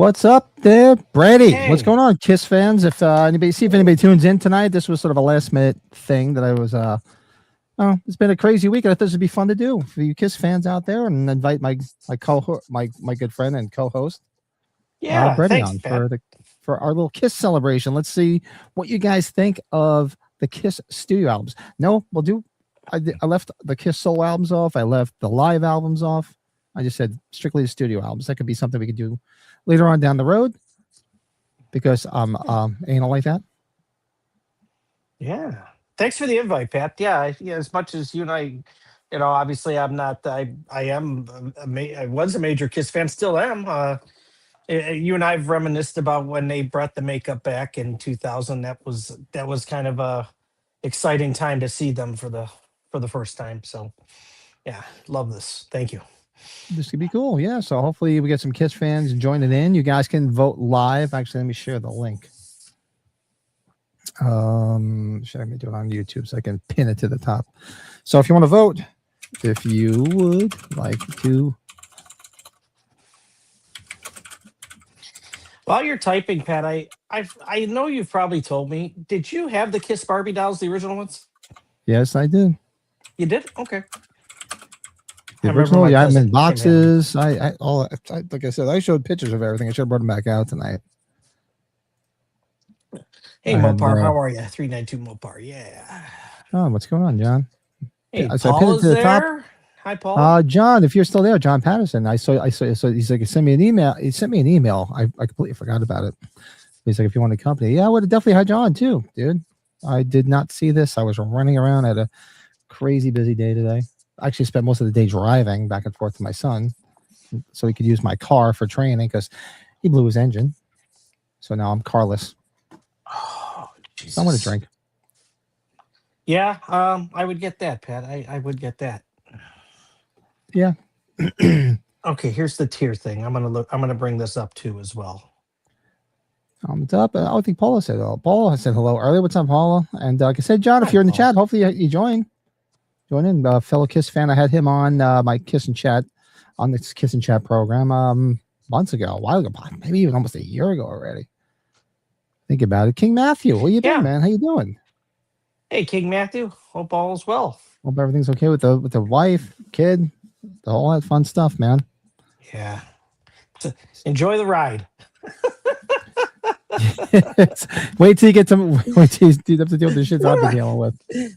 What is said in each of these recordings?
What's up there, Brady? What's Hey, going on, Kiss fans? If anybody tunes in tonight, this was sort of a last minute thing that I was. Oh, it's been a crazy week. I thought this would be fun to do for you Kiss fans out there, and invite my good friend and co-host, yeah, Brady, thanks, on Pat. for our little Kiss celebration. Let's see what you guys think of the Kiss studio albums. No, we'll do. I left the Kiss solo albums off. I left the live albums off. I just said strictly the studio albums. That could be something we could do later on down the road because I'm anal like that. Yeah, thanks for the invite, Pat. Yeah. As much as you and obviously I'm not. I am. I was a major Kiss fan, still am. You and I've reminisced about when they brought the makeup back in 2000. That was kind of a exciting time to see them for the first time. So yeah, love this. Thank you. This could be cool. Yeah. So hopefully we get some Kiss fans joining in. You guys can vote live. Actually, let me share the link. Should I do it on YouTube so I can pin it to the top? So if you want to vote, if you would like to. While you're typing, Pat, I know you've probably told me. Did you have the Kiss Barbie dolls, the original ones? Yes, I did. You did? Okay. The I remember original, my yeah, I'm in cousin came in. boxes. Like I said, I showed pictures of everything. I should have brought them back out tonight. Hey, I had Mopar, how are you? 392 Mopar, yeah. oh, what's going on, John? Hey, So I pinned Paul it to is the top. there. Hi, Paul. John, if you're still there, John Patterson. So he's like, send me an email. He sent me an email. I completely forgot about it. He's like, if you want a company, yeah, I would have definitely had John too, dude. I did not see this. I was running around at a crazy busy day today. I actually spent most of the day driving back and forth to my son so he could use my car for training because he blew his engine. So now I'm carless. Oh, Jesus. So I want to drink. Yeah, I would get that, Pat. I would get that. Yeah. Okay, here's the tier thing. I'm gonna bring this up too as well. It's up. I think Paula said hello. Paula said hello earlier. What's up, Paula? And like I said, John, if Hi, you're in the Paul. chat, hopefully you join. Join in. Fellow Kiss fan. I had him on my Kiss and Chat on this Kiss and Chat program months ago, a while ago, maybe even almost a year ago already. Think about it. King Matthew, what you doing, man? How you doing? Hey, King Matthew. Hope all is well. Hope everything's okay with the wife, kid, all that fun stuff, man. Yeah. Enjoy the ride. Wait till you get some. Wait till you have to deal with the shit I've been dealing with.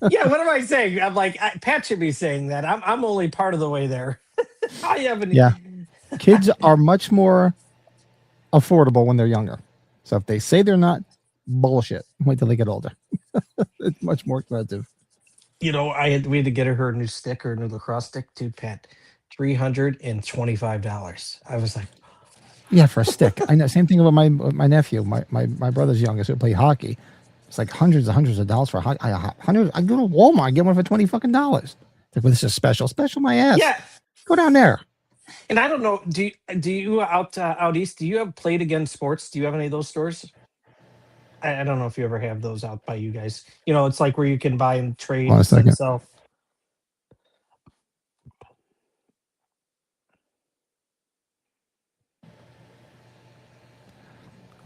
Yeah, what am I saying? I'm like, Pat should be saying that. I'm only part of the way there. I haven't. Yeah, kids are much more affordable when they're younger. So if they say they're not, bullshit. Wait till they get older. It's much more expensive. We had to get her a new stick, her new lacrosse stick too, Pat. $325. I was like, yeah, for a stick. I know. Same thing about my nephew, my brother's youngest who play hockey. It's like hundreds of dollars for hockey. Hundreds. I go to Walmart, get one for $20 fucking. Like, well, this is special. Special my ass. yeah. Go down there. And I don't know. Do you out east? Do you have Played Again Sports? Do you have any of those stores? I don't know if you ever have those out by you guys. It's like where you can buy and Hold on a trade and second. sell.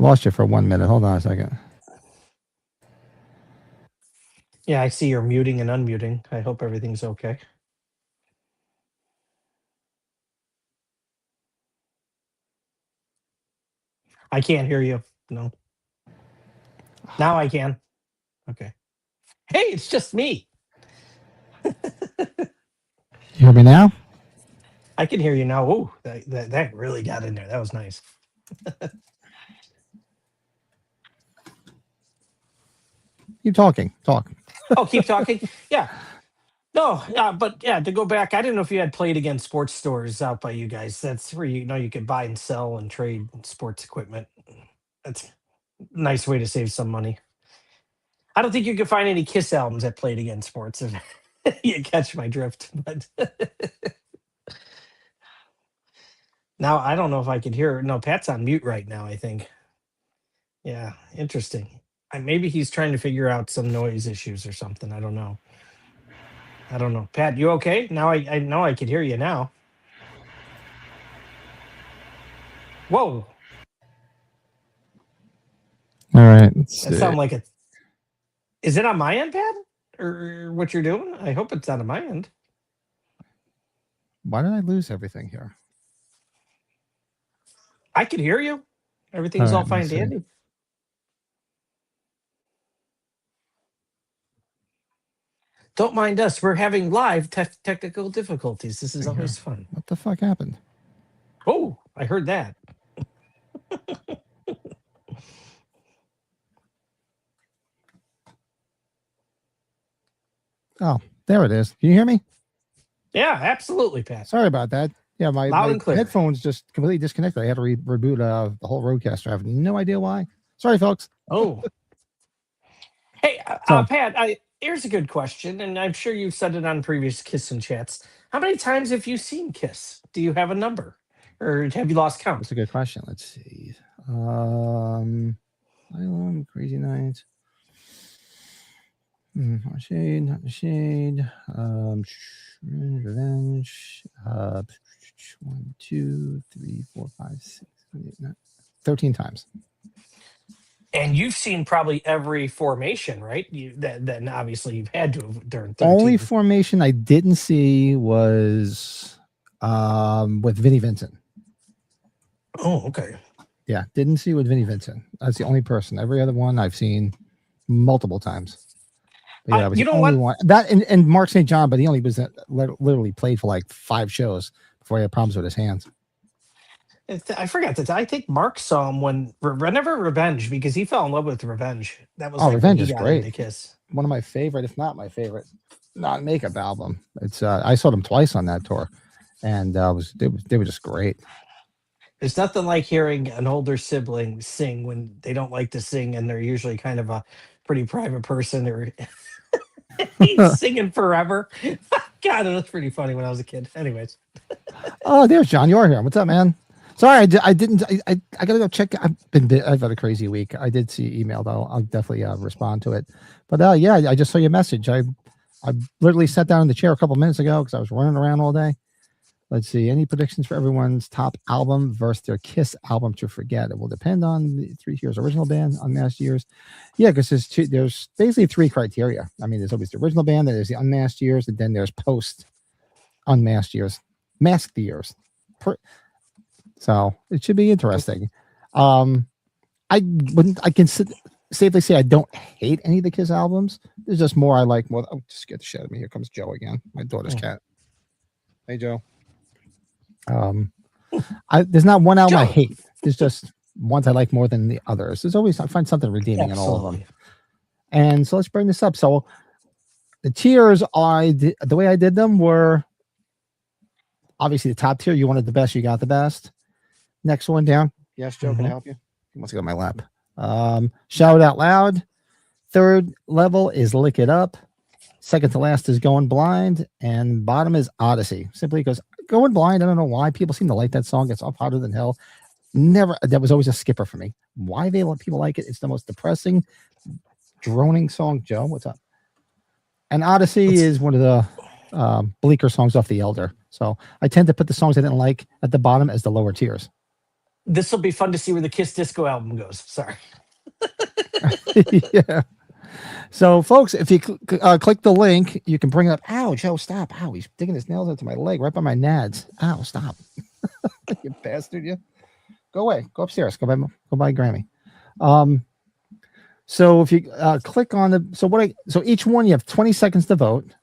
Lost you for 1 minute. Hold on a second. Yeah, I see you're muting and unmuting. I hope everything's okay. I can't hear you. No. Now I can. Okay. Hey, it's just me. You hear me now? I can hear you now. Oh, that really got in there. That was nice. Keep talking. Talk. Oh, keep talking. Yeah. No, but yeah, to go back, I didn't know if you had Played Again Sports stores out by you guys. That's where you could buy and sell and trade sports equipment. That's a nice way to save some money. I don't think you can find any Kiss albums at Played Again Sports. If you catch my drift, but now I don't know if I could hear. No, Pat's on mute right now, I think. Yeah, interesting. Maybe he's trying to figure out some noise issues or something. I don't know. Pat, you okay? Now I know I could hear you now. Whoa. All right. Let's That see. sound like it. Is it on my end, Pat? Or what you're doing? I hope it's not on my end. Why did I lose everything here? I can hear you. Everything's all All right, fine, let's see. dandy. Don't mind us. We're having live technical difficulties. This is Thing here. always fun. What the fuck happened? Oh, I heard that. Oh, there it is. Can you hear me? Yeah, absolutely, Pat. Sorry about that. Yeah, my Loud and clear. headphones just completely disconnected. I had to reboot the whole Rodecaster. I have no idea why. Sorry, folks. Oh. Hey, So- Pat, here's a good question, and I'm sure you've said it on previous Kiss and chats. How many times have you seen Kiss? Do you have a number? Or have you lost count? That's a good question. Let's see. Island, Crazy Nights. Not the Shade, not the Shade. Revenge. 1, 2, 3, 4, 5, 6, 7, 8, 9. 13 times. And you've seen probably every formation, right? Then obviously you've had to have during 13. Only formation I didn't see was with Vinnie Vincent. Oh, okay. Yeah, didn't see with Vinnie Vincent. That's the only person. Every other one I've seen multiple times. But yeah, it was you the know only what? one. That and Mark St. John, but he only was literally played for like 5 shows before he had problems with his hands. I forgot that. I think Mark saw him whenever Revenge, because he fell in love with Revenge. That was Oh, like when Revenge he is got great. into Kiss. One of my favorite, if not my favorite, non-makeup album. It's I saw them twice on that tour, and they were just great. There's nothing like hearing an older sibling sing when they don't like to sing, and they're usually kind of a pretty private person, or he's singing forever. God, it was pretty funny when I was a kid. Anyways. Oh, there's John. You're here. What's up, man? Sorry, I didn't. I gotta go check. I've had a crazy week. I did see email though. I'll definitely respond to it. But yeah, I just saw your message. I literally sat down in the chair a couple minutes ago because I was running around all day. Let's see. Any predictions for everyone's top album versus their Kiss album to forget? It will depend on the 3 years original band, unmasked years. Yeah, because there's basically 3 criteria. I mean, there's always the original band, then there's the unmasked years, and then there's post unmasked years, masked years. So it should be interesting. I can safely say I don't hate any of the Kiss albums. There's just more I like more. Oh, just get the shit out of me. Here comes Joe again, my daughter's cat. Hey, Joe. There's not one album I Joe. hate. There's just ones I like more than the others. There's always, I find something redeeming in all of them. And so let's bring this up. So the tiers, the way I did them were obviously the top tier. You wanted the best, you got the best. Next one down. Yes, Joe, can I help you? He wants to go to my lap. Shout It Out Loud. Third level is Lick It Up. Second to last is Going Blind. And bottom is Odyssey. Simply because Going Blind, I don't know why people seem to like that song. It's up hotter than hell. That was always a skipper for me. Why people like it? It's the most depressing, droning song. Joe, what's up? And Odyssey is one of the bleaker songs off The Elder. So I tend to put the songs I didn't like at the bottom as the lower tiers. This will be fun to see where the Kiss Disco album goes. Sorry. Yeah. So, folks, if you click the link, you can bring up. Ow, Joe, stop! Ow, he's digging his nails into my leg, right by my nads. Ow, stop! You bastard! You go away. Go upstairs. Go by Grammy. So if you click on so each one you have 20 seconds to vote.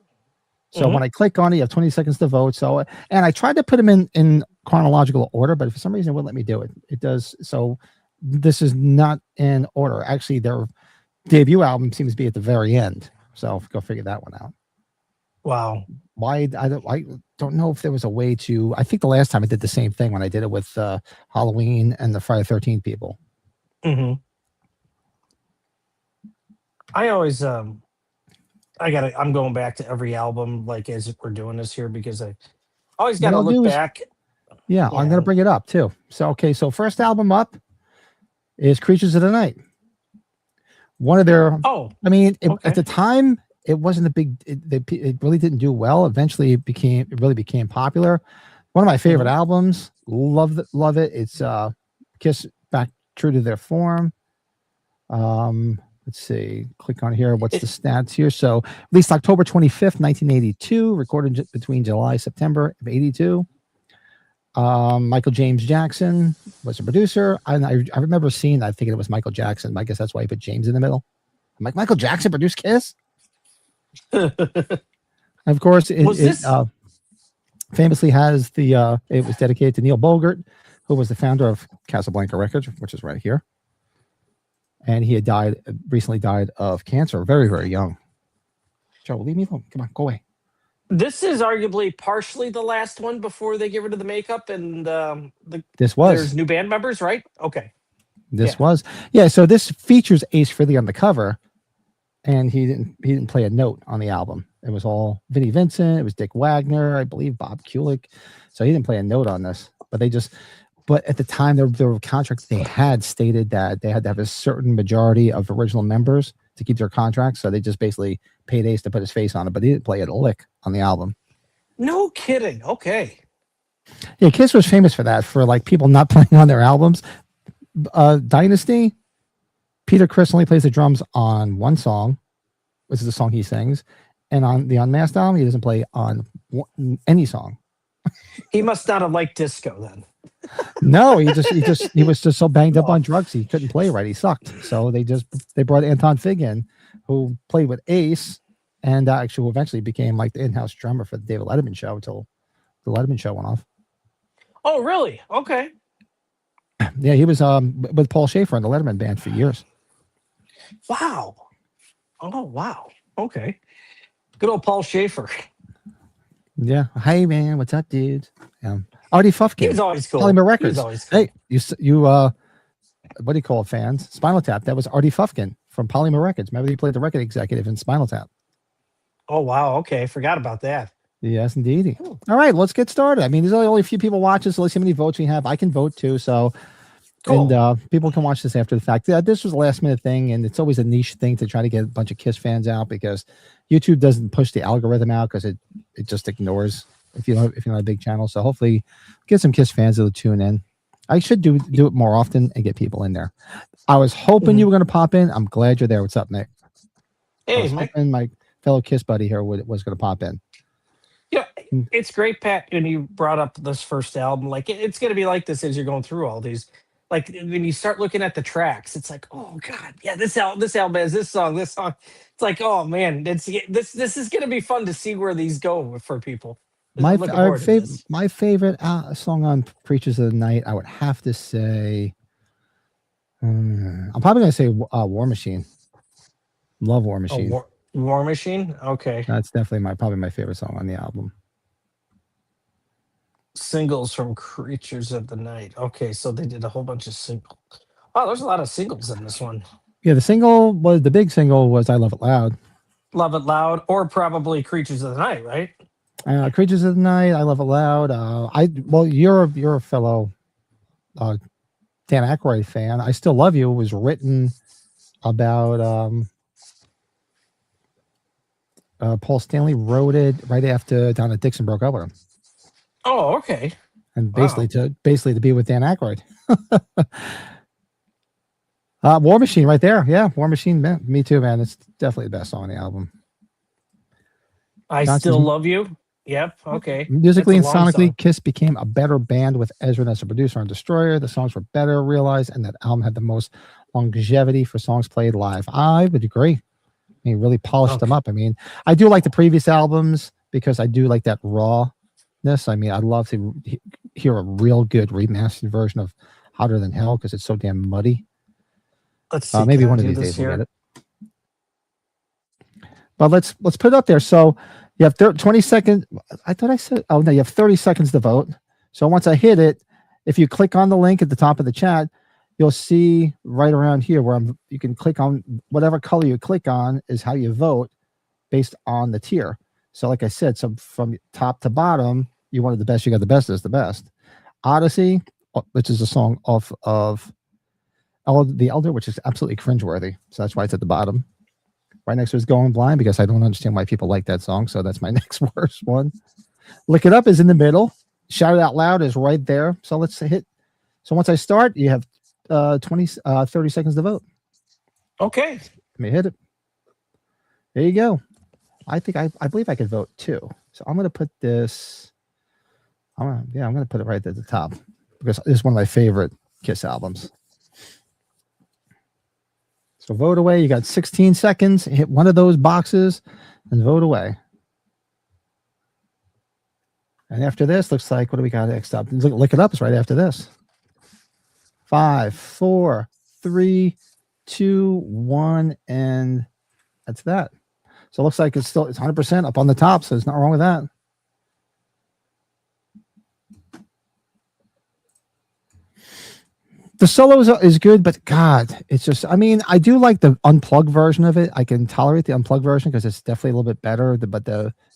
So when I click on it, you have 20 seconds to vote. So, and I tried to put them in chronological order, but for some reason it wouldn't let me do it. It does. So this is not in order. Actually, their debut album seems to be at the very end. So go figure that one out. Wow. Why? I don't know if there was a way to. I think the last time I did the same thing when I did it with Halloween and the Friday the 13th people. Mm-hmm. I always I'm going back to every album like as we're doing this here because I always got to look back. Yeah, I'm gonna bring it up too. So so first album up is Creatures of the Night. One of their I mean at the time it wasn't a big it really didn't do well. Eventually it really became popular. One of my favorite albums. Love it. It's Kiss back true to their form. Let's see. Click on here. What's the stats here? So released October 25th, 1982. Recorded between July, September of 82. Michael James Jackson was a producer. I remember seeing that, thinking it was Michael Jackson. I guess that's why he put James in the middle. I'm like, Michael Jackson produced Kiss? Of course, it famously has the it was dedicated to Neil Bogart, who was the founder of Casablanca Records, which is right here. And he had recently died of cancer, very, very young. Joe, leave me alone. Come on, go away. This is arguably partially the last one before they get rid of the makeup and there's new band members, right? Okay. So this features Ace Frehley on the cover, and he didn't play a note on the album. It was all Vinnie Vincent, it was Dick Wagner, I believe Bob Kulick. So he didn't play a note on this, but at the time, the contract they had stated that they had to have a certain majority of original members to keep their contract. So they just basically paid Ace to put his face on it, but he didn't play it a lick on the album. No kidding. Okay. Yeah, Kiss was famous for that, for like people not playing on their albums. Dynasty, Peter Criss only plays the drums on one song, which is the song he sings. And on the Unmasked album, he doesn't play on any song. He must not have liked disco then. No, he was just so banged up on drugs he couldn't play right. He sucked. So they brought Anton Fig in, who played with Ace, and actually eventually became like the in-house drummer for the David Letterman show until the Letterman show went off. Oh, really? Okay. Yeah, he was with Paul Schaefer in the Letterman band for years. Wow. Oh, wow. Okay. Good old Paul Schaefer. Yeah. Hey man, what's up, dude? Artie Fufkin. He's always cool. Polymer Records. Cool. Hey, you what do you call it, fans? Spinal Tap. That was Artie Fufkin from Polymer Records. Remember he played the record executive in Spinal Tap. Oh wow. Okay. Forgot about that. Yes, indeed. All right, let's get started. I mean, there's only a few people watching, so let's see how many votes we have. I can vote too, so cool. And people can watch this after the fact. Yeah, this was a last minute thing, and it's always a niche thing to try to get a bunch of Kiss fans out because YouTube doesn't push the algorithm out because it just ignores if you're not a big channel. So hopefully get some Kiss fans that'll tune in. I should do it more often and get people in there. I was hoping you were going to pop in. I'm glad you're there. What's up, Nick? Hey, and my fellow Kiss buddy here was going to pop in. Yeah, it's great, Pat. When you brought up this first album, like it's going to be like this as you're going through all these. Like when you start looking at the tracks, it's like, oh god, yeah, this album has this song. It's like, oh man, this is going to be fun to see where these go for people. My favorite song on Creatures of the Night, I would have to say, I'm probably going to say War Machine. Love War Machine. Oh, War Machine? Okay. That's definitely probably my favorite song on the album. Singles from Creatures of the Night. Okay, so they did a whole bunch of singles. Wow, there's a lot of singles in this one. Yeah, the big single was I Love It Loud. Love It Loud, or probably Creatures of the Night, right? Creatures of the Night, I Love It Loud. You're a fellow Dan Aykroyd fan. I Still Love You was written about Paul Stanley wrote it right after Donna Dixon broke up with him. Oh, okay. And basically to be with Dan Aykroyd. War Machine right there. Yeah, War Machine. Man, me too, man. It's definitely the best song on the album. I Still Love You. Yep. Okay. Musically and sonically, Kiss became a better band with Ezrin as a producer on Destroyer. The songs were better realized, and that album had the most longevity for songs played live. I would agree. I mean, really polished them up. I mean, I do like the previous albums because I do like that rawness. I mean, I'd love to hear a real good remastered version of Hotter Than Hell because it's so damn muddy. Let's see. Maybe one of these days we'll get it. But let's put it up there. So you have 20 seconds. I thought I said, oh no, you have 30 seconds to vote. So once I hit it, if you click on the link at the top of the chat, you'll see right around here where you can click on whatever color you click on is how you vote based on the tier. So like I said, so from top to bottom, you wanted the best, you got the best is the best. Odyssey, which is a song off of The Elder, which is absolutely cringeworthy. So that's why it's at the bottom. Right next to is Going Blind, because I don't understand why people like that song. So that's my next worst one. Look It Up is in the middle. Shout It Out Loud is right there. So let's hit. So once I start, you have 30 seconds to vote. Okay. Let me hit it. There you go. I think I believe I could vote too. So I'm gonna put this. I'm gonna put it right at the top because it's one of my favorite Kiss albums. So vote away. You got 16 seconds. Hit one of those boxes and vote away. And after this, looks like what do we got next up? Look it up. It's right after this. 5, 4, 3, 2, 1, and that's that. So it looks like it's 100% up on the top. So there's nothing wrong with that. The solo is good, but God, it's just, I mean, I do like the unplugged version of it. I can tolerate the unplugged version because it's definitely a little bit better, but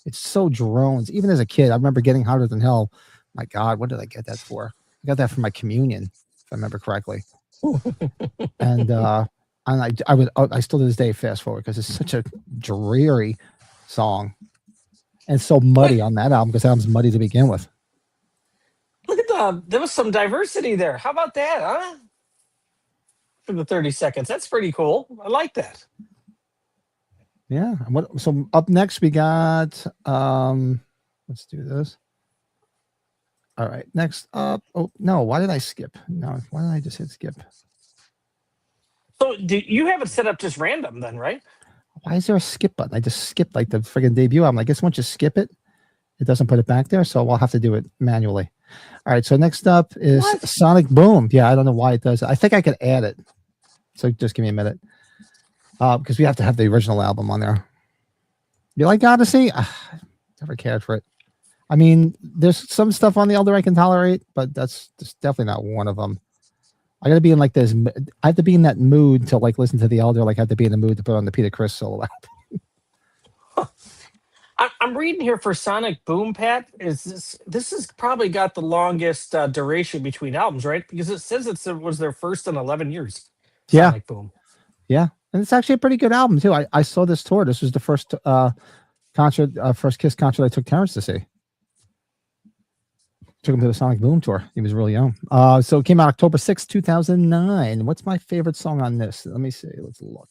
it's so drones. Even as a kid, I remember getting Hotter Than Hell. My God, what did I get that for? I got that for my communion, if I remember correctly. And I still to this day fast forward because it's such a dreary song. And so muddy on that album because that album's muddy to begin with. Look at there was some diversity there. How about that, huh? For the 30 seconds. That's pretty cool. I like that. Yeah. So up next we got let's do this. All right. Next up. Oh no, why did I skip? No, why did I just hit skip? So you have it set up just random then, right? Why is there a skip button? I just skipped like the friggin' debut album. I guess once you skip it, it doesn't put it back there. So I'll have to do it manually. All right. So next up is Sonic Boom. Yeah, I don't know why it does it. I think I could add it. So just give me a minute. Because we have to have the original album on there. You like Odyssey? Never cared for it. I mean, there's some stuff on the Elder I can tolerate, but that's just definitely not one of them. I got to be in like this. I have to be in that mood to like listen to the Elder. Like I have to be in the mood to put on the Peter Criss solo album. I'm reading here for Sonic Boom, Pat. This has probably got the longest duration between albums, right? Because it says it was their first in 11 years. Sonic Boom. Yeah. And it's actually a pretty good album too. I saw this tour. This was the first concert, first Kiss concert I took Terrence to see. Took him to the Sonic Boom tour. He was really young. So it came out October 6th, 2009. What's my favorite song on this? Let me see. Let's look.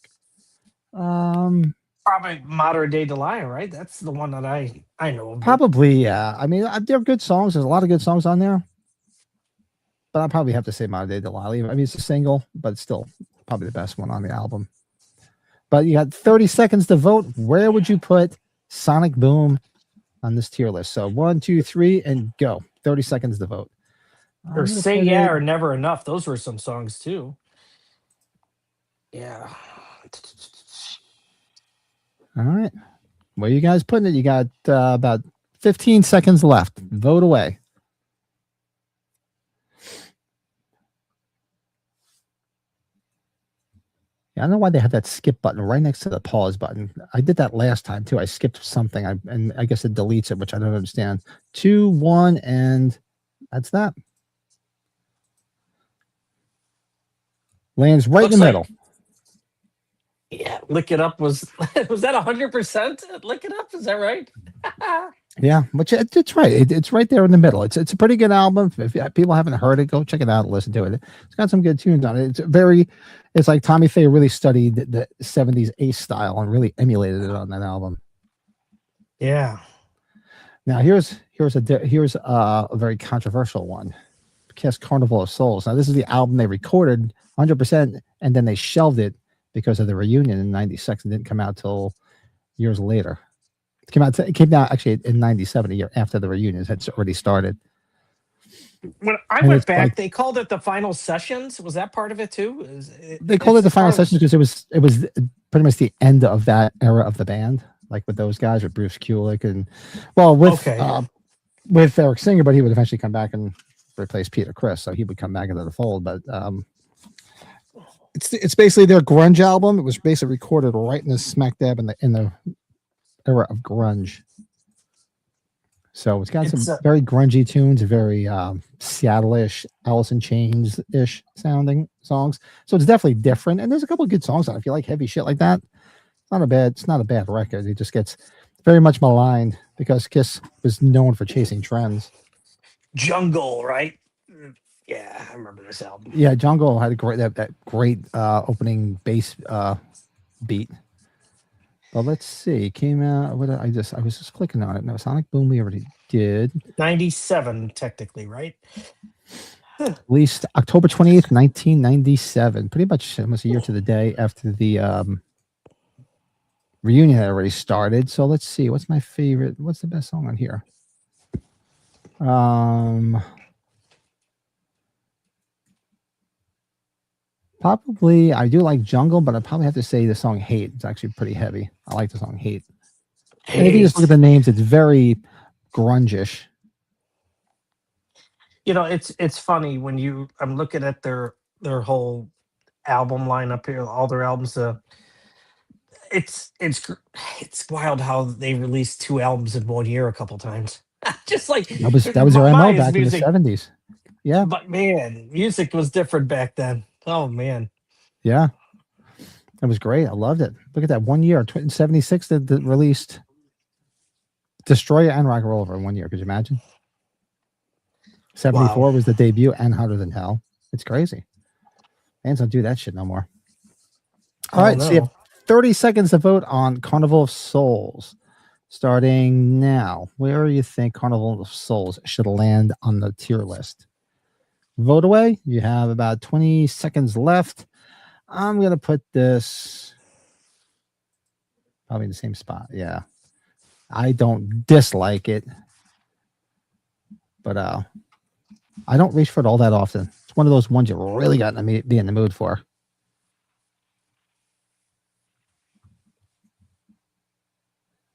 Probably Modern Day Delilah, right? That's the one that I know. Probably, yeah. I mean, they're good songs. There's a lot of good songs on there. But I'll probably have to say Modern Day Delilah. I mean, it's a single, but it's still probably the best one on the album. But you got 30 seconds to vote. Where would you put Sonic Boom on this tier list? So 1, 2, 3, and go. 30 seconds to vote. Or Say Yeah or Never Enough. Those were some songs too. Yeah. All right. Where you guys putting it? You got about 15 seconds left. Vote away. I don't know why they have that skip button right next to the pause button. I did that last time too. I skipped something, and I guess it deletes it, which I don't understand. 2, 1, and that's that. Lands right in the middle. Yeah, Lick It Up was that 100%? Lick It Up, is that right? Yeah, which it's right. It's right there in the middle. It's a pretty good album. If people haven't heard it, go check it out and listen to it. It's got some good tunes on it. It's like Tommy Faye really studied the 70s Ace style and really emulated it on that album. Yeah. Now here's a very controversial one. Kiss Carnival of Souls. Now this is the album they recorded 100% and then they shelved it because of the reunion in '96 and didn't come out till years later. It came out actually in '97, a year after the reunion had already started. When I went back, they called it the Final Sessions. Was that part of it too? They called it the Final Sessions because it was pretty much the end of that era of the band, like with those guys, with Bruce Kulick and with Eric Singer, but he would eventually come back and replace Peter Criss, so he would come back into the fold. But it's basically their grunge album. It was basically recorded right in the smack dab in the era of grunge. So it's got some very grungy tunes, very Seattle-ish, Alice in Chains-ish sounding songs. So it's definitely different. And there's a couple of good songs on it. If you like heavy shit like that, it's not a bad record. It just gets very much maligned because Kiss was known for chasing trends. Jungle, right? Yeah, I remember this album. Yeah, Jungle had a great that great opening bass beat. But let's see, came out. What I was just clicking on it. No, Sonic Boom we already did. 97, technically, right? Released October 28th, 1997. Pretty much almost a year to the day after the reunion had already started. So let's see, what's my favorite? What's the best song on here? Probably I do like Jungle, but I probably have to say the song Hate. It's actually pretty heavy. I like the song Hate. And if you just look at the names, it's very grungish. You know, it's funny when I'm looking at their whole album lineup here, all their albums. It's wild how they released 2 albums in 1 year a couple times. Just like That was their MO Maya's back in the music, 70s. Yeah. but man, music was different back then. Oh man. Yeah. It was great. I loved it. Look at that 1 year, 76 that released Destroyer and Rock and Roll in 1 year. Could you imagine? 74 Wow. was the debut and Hotter Than Hell. It's crazy. Bands don't do that shit no more. All right, so you have 30 seconds to vote on Carnival of Souls. Starting now, where do you think Carnival of Souls should land on the tier list? Vote away. You have about 20 seconds left. I'm going to put this probably in the same spot. Yeah. I don't dislike it, but I don't reach for it all that often. It's one of those ones you really got to be in the mood for.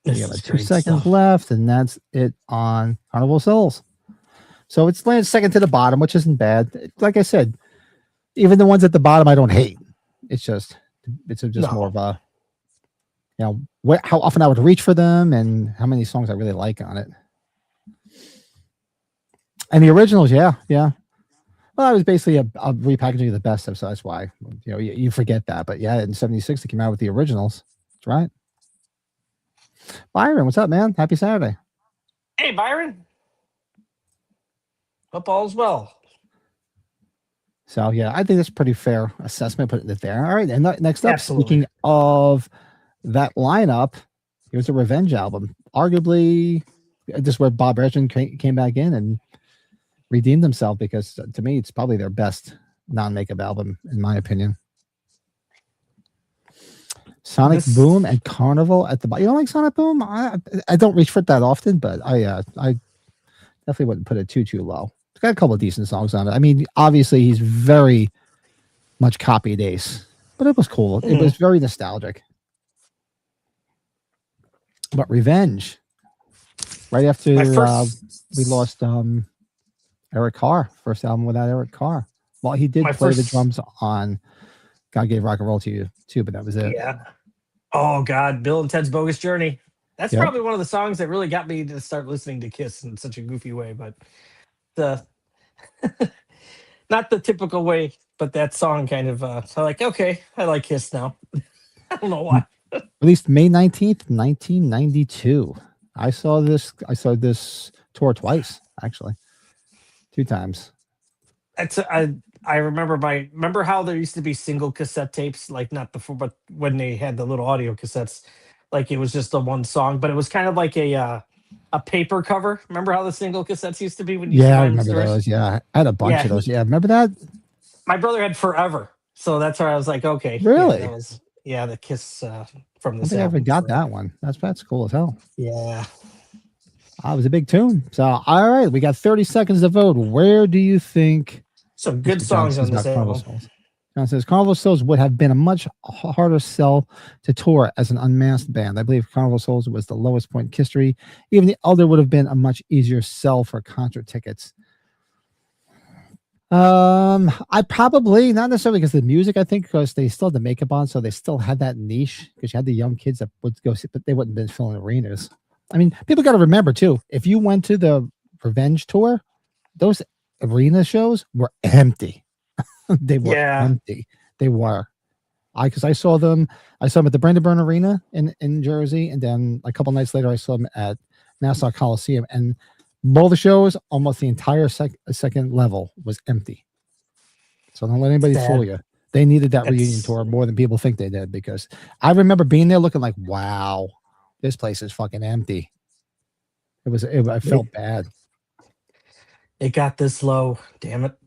You got 2 seconds left, and that's it on Carnival of Souls. So it's landed second to the bottom, which isn't bad. Like I said, even the ones at the bottom I don't hate. It's just more of a, how often I would reach for them and how many songs I really like on it. And the originals, yeah. Well, it was basically a repackaging of the best of, so that's why you forget that. But yeah, in '76 they came out with the originals. That's right. Byron, what's up, man? Happy Saturday. Hey, Byron. Hope all's well. So yeah, I think that's a pretty fair assessment. Putting it there. All right, and next up, Absolutely. Speaking of that lineup, here's a Revenge album. Arguably, this is where Bob Ezrin came back in and redeemed himself, because to me, it's probably their best non-makeup album, in my opinion. Sonic Boom and Carnival at the bottom. You don't like Sonic Boom? I don't reach for it that often, but I definitely wouldn't put it too low. It's got a couple of decent songs on it. I mean, obviously he's very much copied Ace, but it was cool. It was very nostalgic. But Revenge, right after we lost Eric Carr, first album without Eric Carr. Well, he did play the drums on God Gave Rock and Roll to You too, but that was it. Yeah. Oh God, Bill and Ted's Bogus Journey. That's probably one of the songs that really got me to start listening to Kiss in such a goofy way, but the not the typical way, but that song kind of so like, okay, I like Kiss now. I don't know why. Released May 19th, 1992. I saw this tour twice, actually. 2 times. That's I remember how there used to be single cassette tapes, like not before, but when they had the little audio cassettes, like it was just the one song, but it was kind of like a paper cover. Remember how the single cassettes used to be when you I remember those. Yeah, I had a bunch of those. Yeah, remember that? My brother had Forever, so that's where I was like, okay, really? The Kiss from the. I think I forgot that one. That's cool as hell. Yeah. It was a big tune. So, all right, we got 30 seconds to vote. Where do you think? Some good songs on this album. John says Carnival of Souls would have been a much harder sell to tour as an unmasked band. I believe Carnival of Souls was the lowest point in history. Even the other would have been a much easier sell for concert tickets. I probably not necessarily because of the music. I think because they still had the makeup on, so they still had that niche. Because you had the young kids that would go see, but they wouldn't have been filling arenas. I mean, people got to remember too. If you went to the Revenge tour, those arena shows were empty. They were empty. They were. Because I saw them at the Brandenburg Arena in Jersey, and then a couple nights later I saw them at Nassau Coliseum, and Both the shows, almost the entire second level was empty. So don't let anybody Sad. fool you. They needed that reunion That's- tour more than people think they did, because I remember being there looking like, wow, this place is fucking empty. I felt bad. It got this low. Damn it.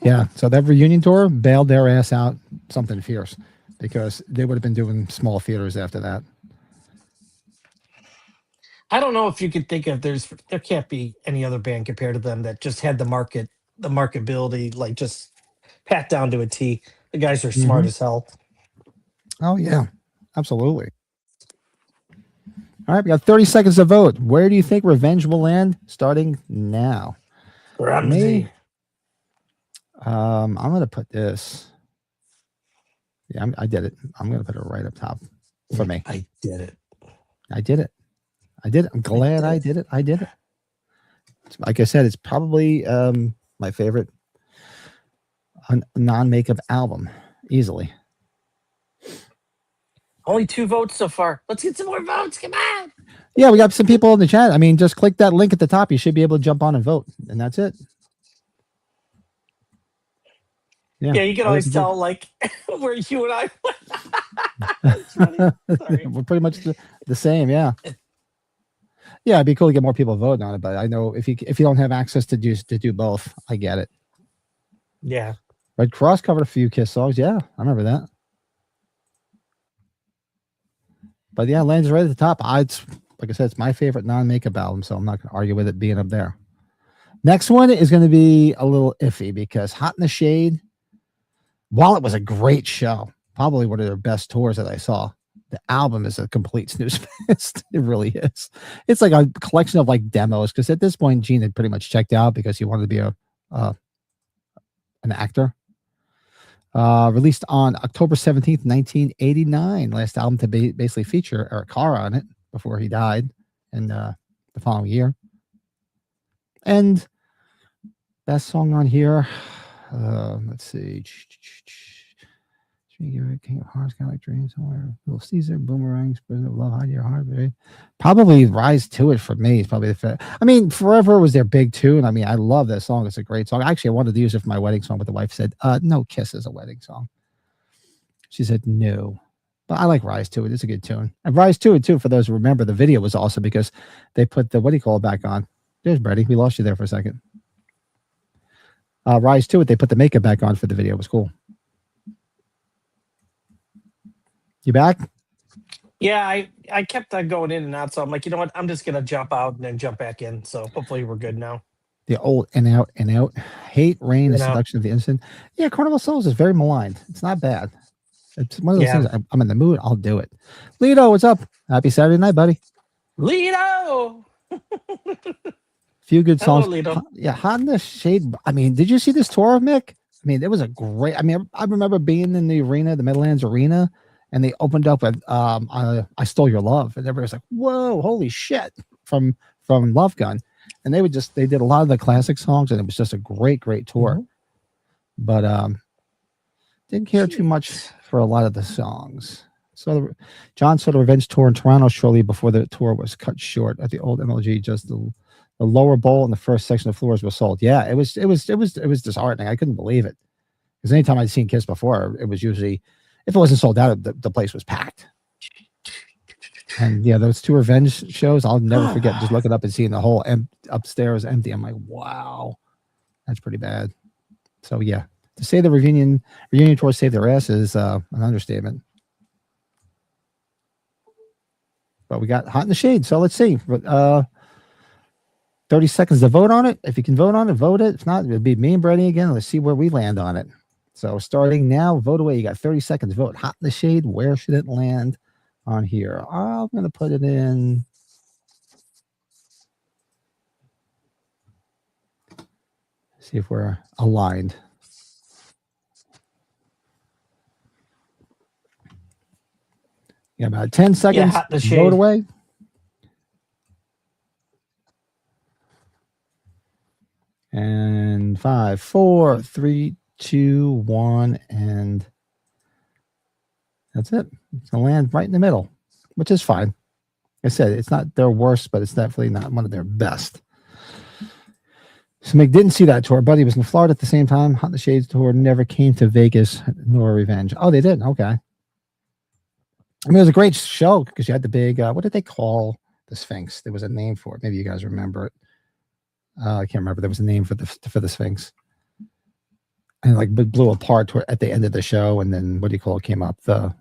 Yeah. So that reunion tour bailed their ass out something fierce, because they would have been doing small theaters after that. I don't know if you could think of there can't be any other band compared to them that just had the marketability, like just pat down to a T. The guys are smart Mhm. as hell. Oh yeah, absolutely. All right, we got 30 seconds to vote. Where do you think Revenge will land? Starting now. Ramsey. I'm gonna put this. Yeah, I did it. I'm gonna put it right up top for me. I did it. I did it. I did it. I'm glad I did it. I did it. Like I said, it's probably my favorite non-makeup album, easily. Only 2 votes so far. Let's get some more votes. Come on. Yeah, we got some people in the chat. I mean, just click that link at the top. You should be able to jump on and vote, and that's it. Yeah, you can always tell like where you and I It's funny. Sorry. We're pretty much the same. Yeah. Yeah, it'd be cool to get more people voting on it, but I know if you don't have access to do both, I get it. Yeah. Red Cross covered a few Kiss songs. Yeah, I remember that. But yeah, lands right at the top. It's like I said, it's my favorite non-makeup album, so I'm not going to argue with it being up there. Next one is going to be a little iffy, because Hot in the Shade, while it was a great show, probably one of their best tours that I saw, the album is a complete snooze fest. It really is. It's like a collection of like demos, because at this point Gene had pretty much checked out because he wanted to be an actor. Released on October 17th, 1989. Last album to basically feature Eric Carr on it before he died in the following year. And best song on here, let's see. King of Hearts, kind of like Dreams, somewhere. Little Caesar, Boomerangs, Prison of Love, Hide Your Heart, baby. Probably Rise to It for me is probably the fit. I mean, Forever was their big tune. I mean, I love that song. It's a great song. Actually, I wanted to use it for my wedding song, but the wife said, no, Kiss is a wedding song. She said, no. But I like Rise to It. It's a good tune. And Rise to It, too, for those who remember, the video was awesome because they put the, what do you call it, back on. There's Brady. We lost you there for a second. Rise to It, they put the makeup back on for the video. It was cool. You back? Yeah, I kept on going in and out, so I'm like, you know what? I'm just gonna jump out and then jump back in. So hopefully we're good now. The old and out and out. Hate, Rain, The Seduction of the Innocent. Yeah, Carnival Souls is very maligned. It's not bad. It's one of those things. I'm in the mood. I'll do it. Lido, what's up? Happy Saturday night, buddy. Lido. Few good songs. Hello, Lido. Yeah, Hot in the Shade. I mean, did you see this tour of Mick? I mean, it was a great. I mean, I remember being in the arena, the Meadowlands Arena, and they opened up with "I Stole Your Love," and everybody was like, "Whoa, holy shit!" from Love Gun, and they did a lot of the classic songs, and it was just a great tour. Mm-hmm. But didn't care too much for a lot of the songs. So John saw the Revenge tour in Toronto shortly before the tour was cut short at the old MLG. Just the lower bowl and the first section of floors was sold. Yeah, it was disheartening. I couldn't believe it, because anytime I'd seen Kiss before, it was usually, if it wasn't sold out, the place was packed. And yeah, those 2 Revenge shows, I'll never forget just looking up and seeing the whole upstairs empty. I'm like, wow, that's pretty bad. So yeah, to say the reunion tour saved their ass is an understatement. But we got Hot in the Shade, so let's see. 30 seconds to vote on it. If you can vote on it, vote it. If not, it'll be me and Brady again. Let's see where we land on it. So starting now, vote away. You got 30 seconds. Vote Hot in the Shade. Where should it land on here? I'm going to put it in. See if we're aligned. Yeah, about 10 seconds. Yeah, vote away. And 5, 4, 3, 2, 1, and that's it. It's gonna land right in the middle, which is fine. Like I said, it's not their worst, but it's definitely not one of their best. So Mick didn't see that tour. Buddy was in Florida at the same time. Hot in the Shades tour never came to Vegas nor Revenge. Oh, they didn't. Okay. I mean, it was a great show because you had the big. What did they call the Sphinx? There was a name for it. Maybe you guys remember it. I can't remember. There was a name for the Sphinx, and like blew apart at the end of the show. And then what do you call it? Came up the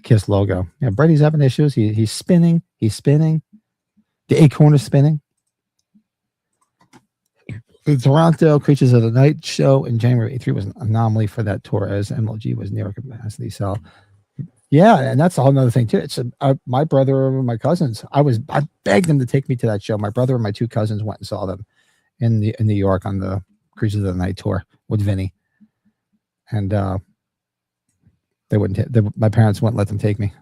Kiss logo. Yeah, Brady's having issues. He's spinning. He's spinning. The Acorn is spinning. The Toronto Creatures of the Night show in January '83 was an anomaly for that tour as MLG was near capacity. So, yeah, and that's a whole other thing too. It's my brother and my cousins. I begged them to take me to that show. My brother and my two cousins went and saw them in New York on the Creatures of the Night tour with Vinny, and they wouldn't. My parents wouldn't let them take me.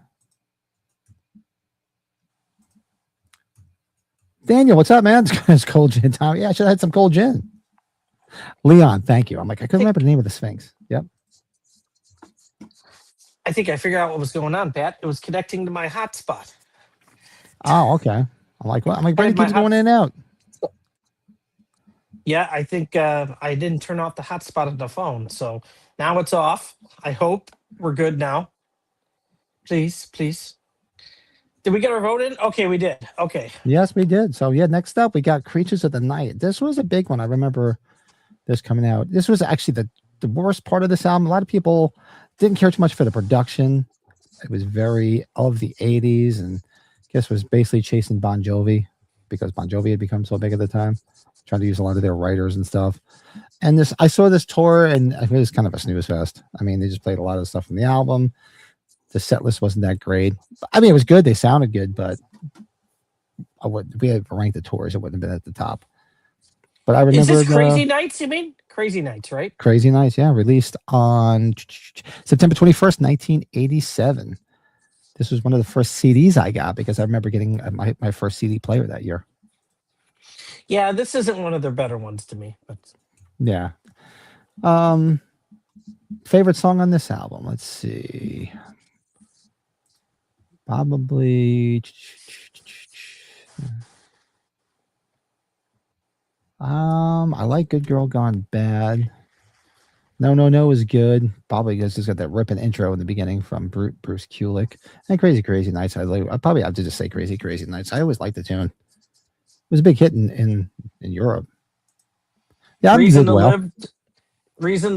Daniel, what's up, man? It's cold gin. Tommy, yeah, I should have had some cold gin. Leon, thank you. I'm like, I couldn't remember the name of the Sphinx. Yep. I think I figured out what was going on, Pat. It was connecting to my hotspot. Oh, okay. I'm like, what? I'm like, Brady keeps going in and out. Yeah, I think I didn't turn off the hotspot of the phone, so now it's off. I hope we're good now. Please, please. Did we get our vote in? Okay, we did. Okay. Yes, we did. So yeah, next up we got Creatures of the Night. This was a big one. I remember this coming out. This was actually the worst part of this album. A lot of people didn't care too much for the production. It was very of the 80s, and I guess was basically chasing Bon Jovi because Bon Jovi had become so big at the time, trying to use a lot of their writers and stuff. And I saw this tour, and it was kind of a snooze fest. I mean, they just played a lot of stuff from the album. The set list wasn't that great. I mean, it was good. They sounded good, but if we had ranked the tours, it wouldn't have been at the top. But I remember. Is this Crazy Nights, you mean? Crazy Nights, right? Crazy Nights, yeah. Released on September 21st, 1987. This was one of the first CDs I got because I remember getting my first CD player that year. Yeah, this isn't one of their better ones to me. But yeah. Favorite song on this album? Let's see. Probably. I like Good Girl Gone Bad. No is good. Probably because it's got that ripping intro in the beginning from Bruce Kulick. And Crazy Nights. I probably have to just say Crazy Nights. I always liked the tune. It was a big hit in Europe. Yeah, Reason to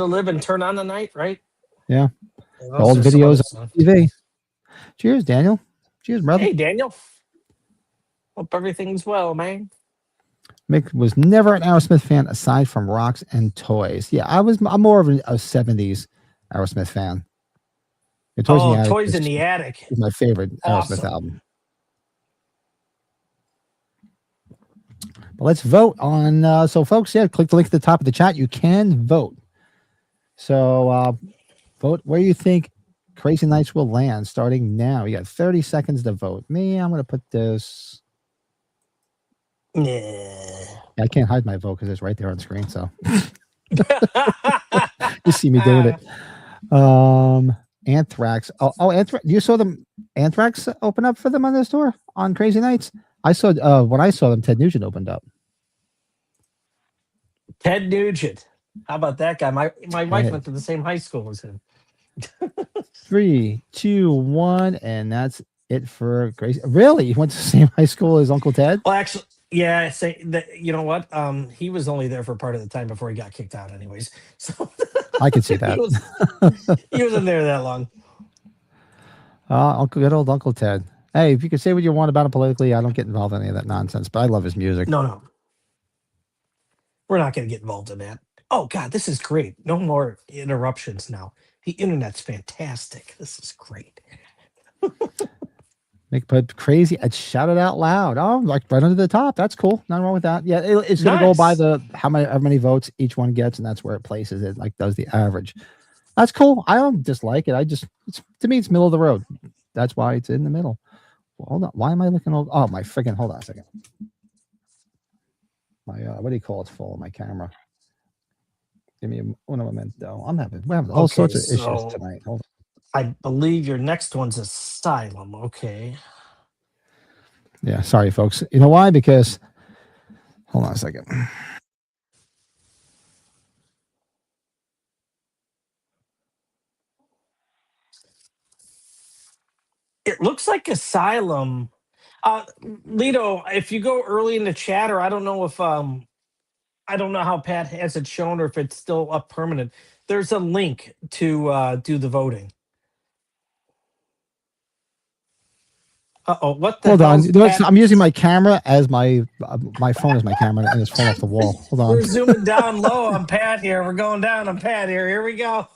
Live and Turn on the Night, right? Yeah. Old videos on TV. Cheers, Daniel. Cheers, brother. Hey, Daniel. Hope everything's well, man. Mick was never an Aerosmith fan aside from Rocks and Toys. Yeah, I'm more of a 70s Aerosmith fan. Toys in the Attic is my favorite Aerosmith album. But let's vote on. So, folks, yeah, click the link at the top of the chat. You can vote. So, vote where you think Crazy Nights will land starting now. You got 30 seconds to vote. I'm going to put this. Yeah. I can't hide my vote because it's right there on screen. So you see me doing it. Anthrax. Oh, Anthrax. You saw them Anthrax open up for them on this tour on Crazy Nights? I saw when I saw them, Ted Nugent opened up. Ted Nugent. How about that guy? My wife went to the same high school as him. 3, 2, 1, and that's it for Crazy. Really? You went to the same high school as Uncle Ted? Well, actually, yeah. Say that. You know what? He was only there for part of the time before he got kicked out, anyways. So I can see that. he wasn't there that long. Good old Uncle Ted. Hey, if you could say what you want about him politically, I don't get involved in any of that nonsense, but I love his music. No. We're not going to get involved in that. Oh, God, this is great. No more interruptions now. The internet's fantastic. This is great. But Crazy, I'd shout it out loud. Oh, like right under the top. That's cool. Nothing wrong with that. Yeah, it's going to go by how many votes each one gets, and that's where it places it, like does the average. That's cool. I don't dislike it. To me, it's middle of the road. That's why it's in the middle. Well, hold on. Why am I looking old? Oh, my freaking, hold on a second. My, what do you call it? Full of my camera. Give me un momento. We're having all sorts of issues tonight. Hold on. I believe your next one's Asylum. Okay. Yeah, sorry, folks. You know why? Because, hold on a second. It looks like Asylum. Lito, if you go early in the chat, or I don't know if I don't know how Pat has it shown or if it's still up permanent. There's a link to do the voting. What the Hold on. hell's Pat? I'm using my camera as my phone as my camera, and it's falling off the wall. Hold on. We're zooming down low on Pat here. We're going down on Pat here. Here we go.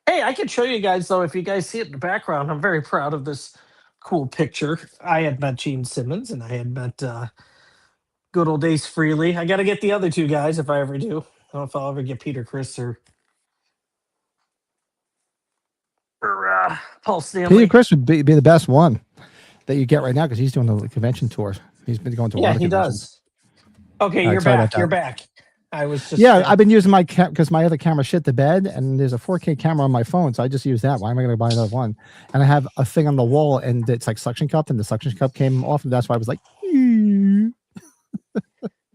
Hey, I can show you guys though if you guys see it in the background. I'm very proud of this cool picture. I had met Gene Simmons and I had met good old Ace Frehley. I got to get the other two guys if I ever do. I don't know if I'll ever get Peter Criss or Paul Stanley. Peter Criss would be the best one that you get right now because he's doing the convention tour. He's been going to a lot of conventions. Does. Okay, All right, you're sorry back. about You're that. back. I was just Yeah, I've been using my because my other camera shit the bed, and there's a 4K camera on my phone, so I just use that. Why am I going to buy another one? And I have a thing on the wall, and it's like suction cup, and the suction cup came off, and that's why I was like.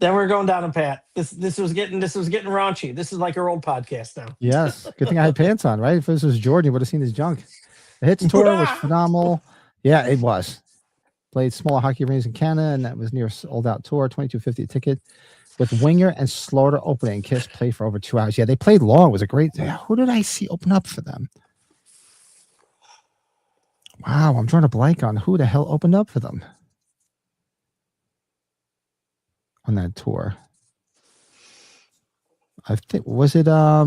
Then we're going down on Pat. This was getting raunchy. This is like our old podcast now. Yes, good thing I had pants on, right? If this was Jordan, you would have seen his junk. The Hits tour was phenomenal. Yeah, it was. Played smaller hockey arenas in Canada, and that was near sold out tour, $22.50 a ticket. With Winger and Slaughter opening, Kiss played for over 2 hours. Yeah, they played long. It was a great. Who did I see open up for them? Wow, I'm drawing a blank on who the hell opened up for them on that tour. I think was it. I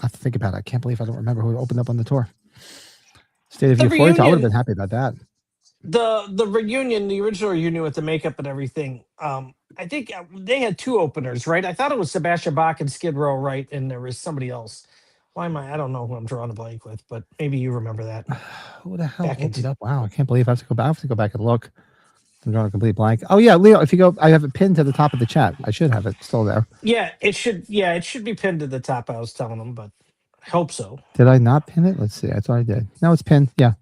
have to think about it. I can't believe I don't remember who opened up on the tour. State of The Euphoria. I would have reunion. been happy about that. The reunion, the original reunion with the makeup and everything. I think they had two openers, right? I thought it was Sebastian Bach and Skid Row, right? And there was somebody else. Why am I don't know who I'm drawing a blank with, but maybe you remember that. Who the hell Back opened into- up? Wow, I can't believe I have to go back. I have to go back and look. I'm drawing a complete blank. Oh yeah, Leo. If you go, I have it pinned to the top of the chat. I should have it still there. Yeah, it should be pinned to the top. I was telling them, but I hope so. Did I not pin it? Let's see. I thought I did. No, it's pinned. Yeah.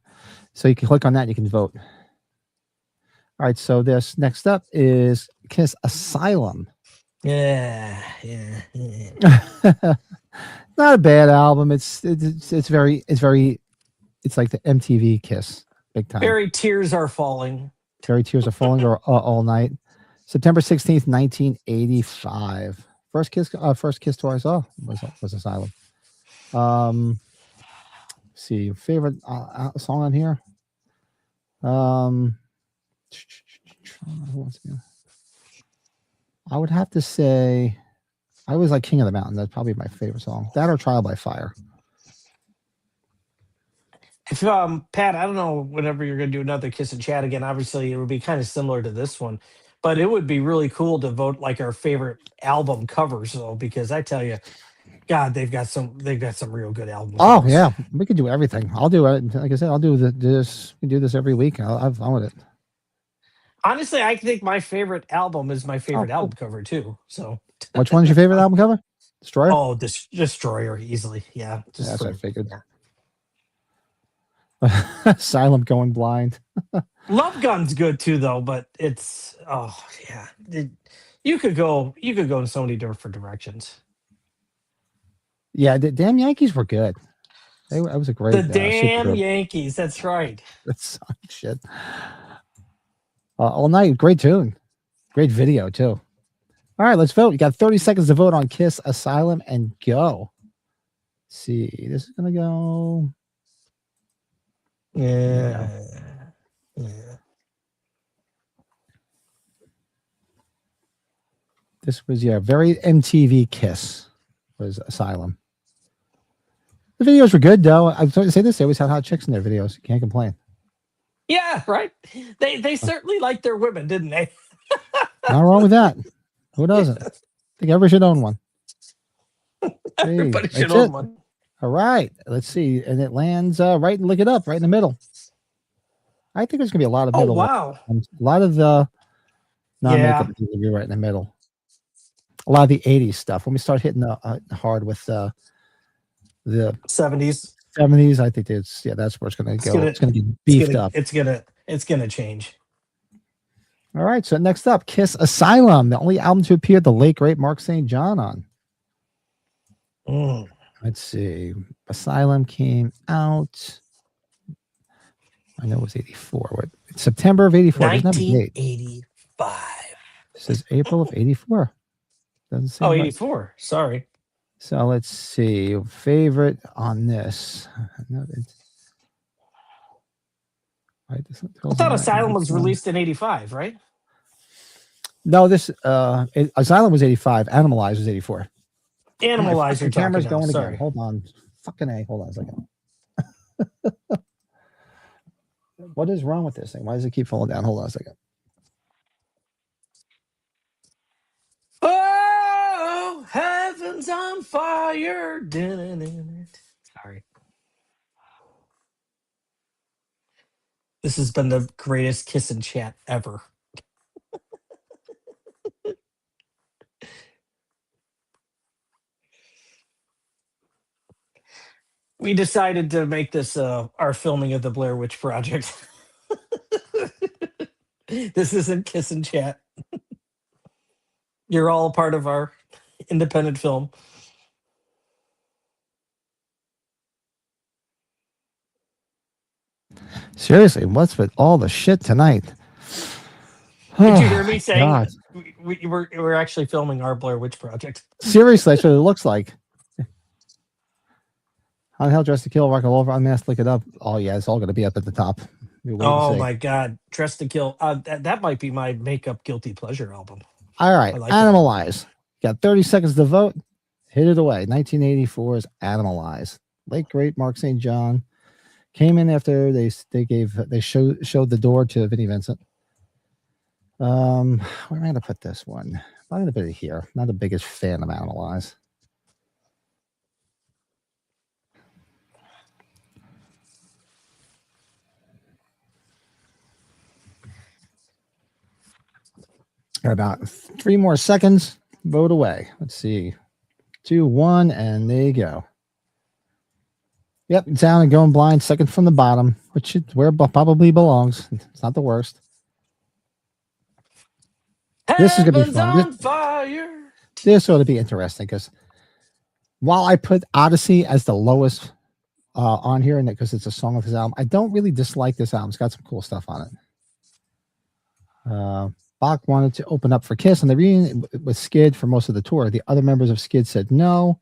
So you can click on that and you can vote. All right. So this next up is Kiss Asylum. Yeah. Not a bad album. It's like the MTV Kiss, big time. Very Tears Are Falling. Terry Tears Are Falling or All Night. September 16th, 1985. First Kiss tour I saw was Asylum. Let's see, favorite song on here. I would have to say I was like King of the Mountain. That's probably my favorite song. That or Trial by Fire. If Pat, I don't know whenever you're going to do another Kiss and Chat again. Obviously, it would be kind of similar to this one, but it would be really cool to vote like our favorite album covers, though, because I tell you, God, they've got some real good albums. Oh yeah, we could do everything. I'll do it. Like I said, I'll do this. We do this every week. I'll have fun with it. Honestly, I think my favorite album is my favorite album cover too. So, which one's your favorite album cover? Destroyer. Oh, Destroyer easily. Yeah, that's what I figured. Yeah. Asylum Going Blind. Love Gun's good too, though, but it's you could go in so many different directions. Yeah, the damn Yankees were good. That was a great. The damn Yankees. That's right. That's shit. All Night, great tune, great video too. All right, let's vote. You got 30 seconds to vote on Kiss Asylum and go. Let's see, this is gonna go. Yeah. This was very MTV Kiss was Asylum. The videos were good though. I was going to say this. They always had hot chicks in their videos. You can't complain. Yeah, right. They certainly liked their women, didn't they? Not wrong with that. Who doesn't? I think everybody should own one. Everybody should own one. All right. Let's see. And it lands right, look it up, right in the middle. I think there's going to be a lot of middle. Oh, wow. A lot of the non-makeup is going to be right in the middle. A lot of the 80s stuff. When we start hitting hard with the 70s. 70s, I think that's where it's going to go. It's going to be beefed up. It's going to change. All right. So next up, Kiss Asylum, the only album to appear the late great Mark St. John on. Let's see. Asylum came out. I know it was 84. What? It's September of 84. It doesn't have a date. 1985. It says April of 84. Doesn't Oh, seem right. 84. Sorry. So let's see. Favorite on this. No, right, I thought Asylum was released in 85, right? No, this Asylum was 85. Animalize was 84. Animalize, you're camera's talking now. going Sorry. again. Hold on. Fucking A. Hold on a second. What is wrong with this thing? Why does it keep falling down? Hold on a second. Oh, heaven's on fire. Sorry. This has been the greatest kiss and chat ever. We decided to make this our filming of the Blair Witch Project. This isn't kiss and chat. You're all a part of our independent film. Seriously, what's with all the shit tonight? Did you hear me saying God. we're actually filming our Blair Witch Project? Seriously, that's what it looks like. How the hell Dressed to Kill, Rock and Roll, Unmasked, look it up. Oh yeah, it's all going to be up at the top. Oh my God, Dressed to Kill. That might be my makeup guilty pleasure album. All right, like Animalize. Got 30 seconds to vote. Hit it away. 1984's Animalize. Late great Mark St. John came in after they showed the door to Vinnie Vincent. Where am I going to put this one? I'm going to put it here. Not the biggest fan of Animalize. Got about 3 more seconds. Vote away. Let's see. 2, 1, and there you go. Yep, down and going blind, second from the bottom, which is where it probably belongs. It's not the worst. This is going to be fun. This ought to be interesting because while I put Odyssey as the lowest on here, and because it's a song of his album, I don't really dislike this album. It's got some cool stuff on it. Bach wanted to open up for Kiss on the reunion with Skid for most of the tour. The other members of Skid said no.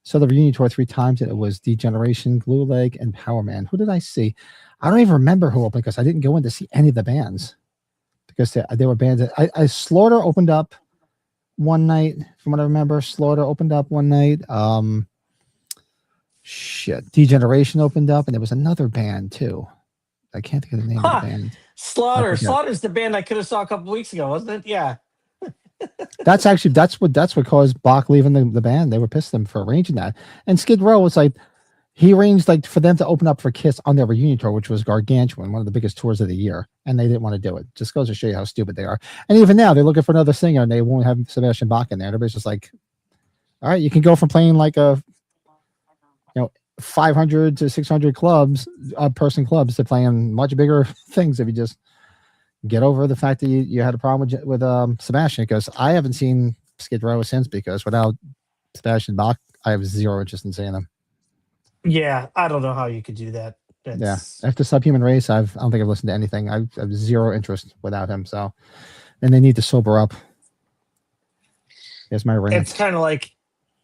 So the reunion tour 3 times, and it was Degeneration, Glue Leg, and Power Man. Who did I see? I don't even remember who opened because I didn't go in to see any of the bands because they were bands. Slaughter opened up one night, from what I remember. Slaughter opened up one night. Degeneration opened up, and there was another band too. I can't think of the name of the band. Slaughter. Slaughter's the band I could have saw a couple weeks ago, wasn't it? Yeah. That's what caused Bach leaving the band. They were pissed at him for arranging that. And Skid Row was like, he arranged like for them to open up for Kiss on their reunion tour, which was gargantuan, one of the biggest tours of the year, and they didn't want to do it. Just goes to show you how stupid they are. And even now, they're looking for another singer, and they won't have Sebastian Bach in there. Everybody's just like, all right, you can go from playing like 500 to 600 person clubs to playing much bigger things if you just get over the fact that you had a problem with Sebastian, because I haven't seen Skid Row since, because without Sebastian Bach, I have zero interest in seeing them. Yeah, I don't know how you could do that. Yeah, after Subhuman Race, I don't think I've listened to anything. I have zero interest without him. So, and they need to sober up. Here's my rant. It's kind of like,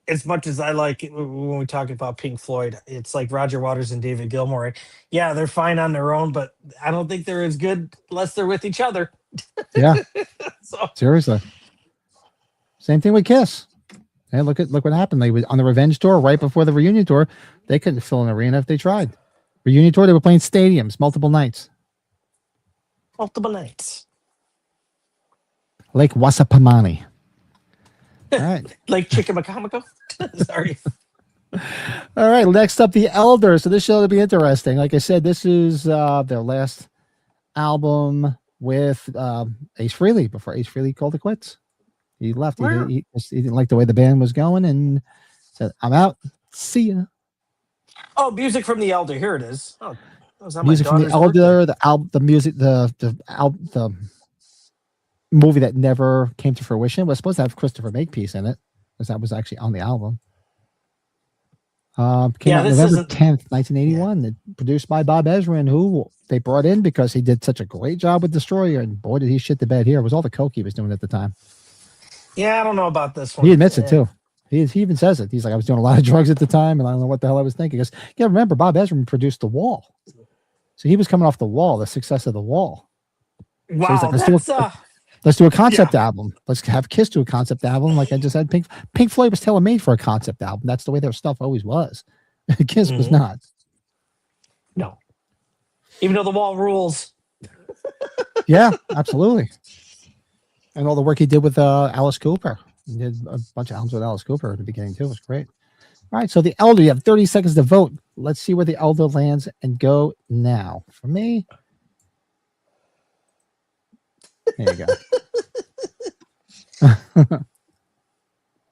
as much as I like it, when we talk about Pink Floyd, it's like Roger Waters and David Gilmour. Yeah, they're fine on their own, but I don't think they're as good unless they're with each other. Yeah. So. Seriously. Same thing with Kiss. Hey, look what happened. They were on the Revenge tour right before the reunion tour. They couldn't fill an arena if they tried. Reunion tour, they were playing stadiums multiple nights. Multiple nights. Lake Wasapamani. All right. Like Chickamauga. Sorry. All right. Next up, The Elder. So this show will be interesting. Like I said, this is their last album with Ace Frehley before Ace Frehley called it quits. He left. He didn't like the way the band was going and said, "I'm out. See ya." Oh, music from The Elder. Here it is. Oh, music from The Elder. The music. The movie that never came to fruition was supposed to have Christopher Makepeace in it, because that was actually on the album. Came Yeah, out this November isn't. 10th, 1981. Produced by Bob Ezrin, who they brought in because he did such a great job with Destroyer. And boy, did he shit the bed here. It was all the coke he was doing at the time. Yeah, I don't know about this He one. admits it too. He even says it. He's like, I was doing a lot of drugs at the time, and I don't know what the hell I was thinking. Because yeah, remember Bob Ezrin produced The Wall, so he was coming off The Wall, the success of The Wall. So he's Wow, like, let's do a concept album. Let's have Kiss do a concept album, like I just said. Pink Floyd was tailor made for a concept album. That's the way their stuff always was. Kiss was not. no. Even though The Wall rules. Yeah, absolutely. And all the work he did with Alice Cooper. He did a bunch of albums with Alice Cooper at the beginning too. It was great. All right, so the Elder, you have 30 seconds to vote. Let's see where the Elder lands and go now. For me, there you go.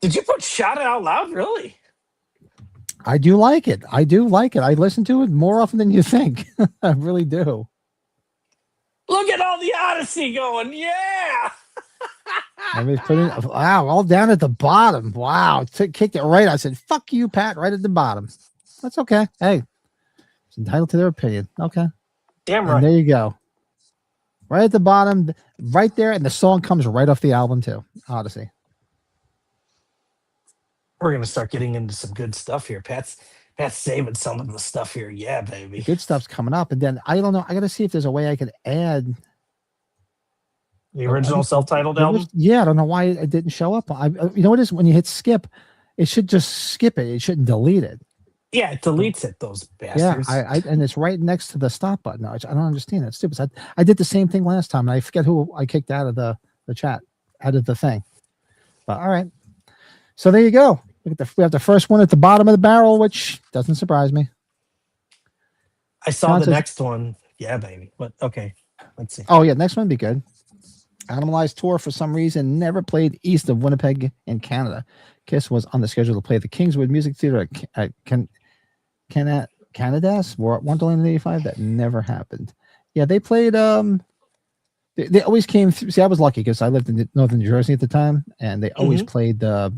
Did you put Shout It Out Loud? Really? I do like it. I do like it. I listen to it more often than you think. I really do. Look at all the Odyssey going. Yeah. I mean, wow, all down at the bottom. Wow, kicked it right. I said, "Fuck you, Pat," right at the bottom. That's okay. Hey, it's entitled to their opinion. Okay. Damn right. And there you go. Right at the bottom, right there, and the song comes right off the album too. Odyssey. We're gonna start getting into some good stuff here. Pat's saving some of the stuff here. Yeah, baby. The good stuff's coming up, and then I don't know. I got to see if there's a way I could add the original self-titled album. Yeah, I don't know why it didn't show up. You know what it is when you hit skip, it should just skip it. It shouldn't delete it. Yeah, it deletes it. Those bastards. Yeah, and it's right next to the stop button. I don't understand. It's stupid. I did the same thing last time. And I forget who I kicked out of the chat, out of the thing. But all right, so there you go. We have the first one at the bottom of the barrel, which doesn't surprise me. I saw the next one. Yeah, baby. But okay, let's see. Oh yeah, next one would be good. Animalized Tour for some reason never played east of Winnipeg in Canada. Kiss was on the schedule to play the Kingswood Music Theater at Canada's Wonderland in '85. That never happened. Yeah, they played. They always came through. See, I was lucky because I lived in northern New Jersey at the time, and they always played the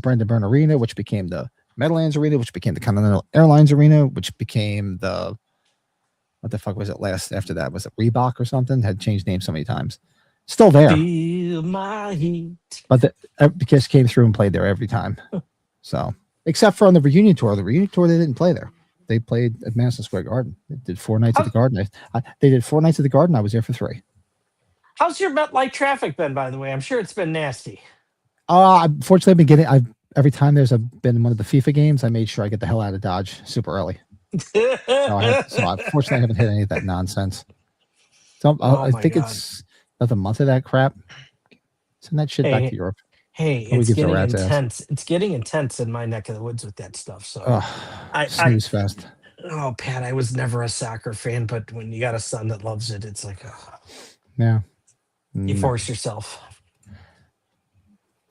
Brendan Byrne Arena, which became the Meadowlands Arena, which became the Continental Airlines Arena, which became the what the fuck was it last after that? Was it Reebok or something? Had changed names so many times. Still there. Feel my heat. But the Kiss came through and played there every time. So, except for on the reunion tour. The reunion tour, they didn't play there. They played at Madison Square Garden. They did 4 nights at the Garden. They did 4 nights at the Garden. I was there for 3. How's your MetLife traffic been, by the way? I'm sure it's been nasty. Fortunately, I've been getting. Every time there's been one of the FIFA games, I made sure I get the hell out of Dodge super early. So unfortunately, I haven't hit any of that nonsense. So I think it's another month of that crap. Send that shit back to Europe. Hey, it's getting intense. It's getting intense in my neck of the woods with that stuff. So snooze fest. Oh, Pat, I was never a soccer fan, but when you got a son that loves it, it's like, yeah, you force yourself.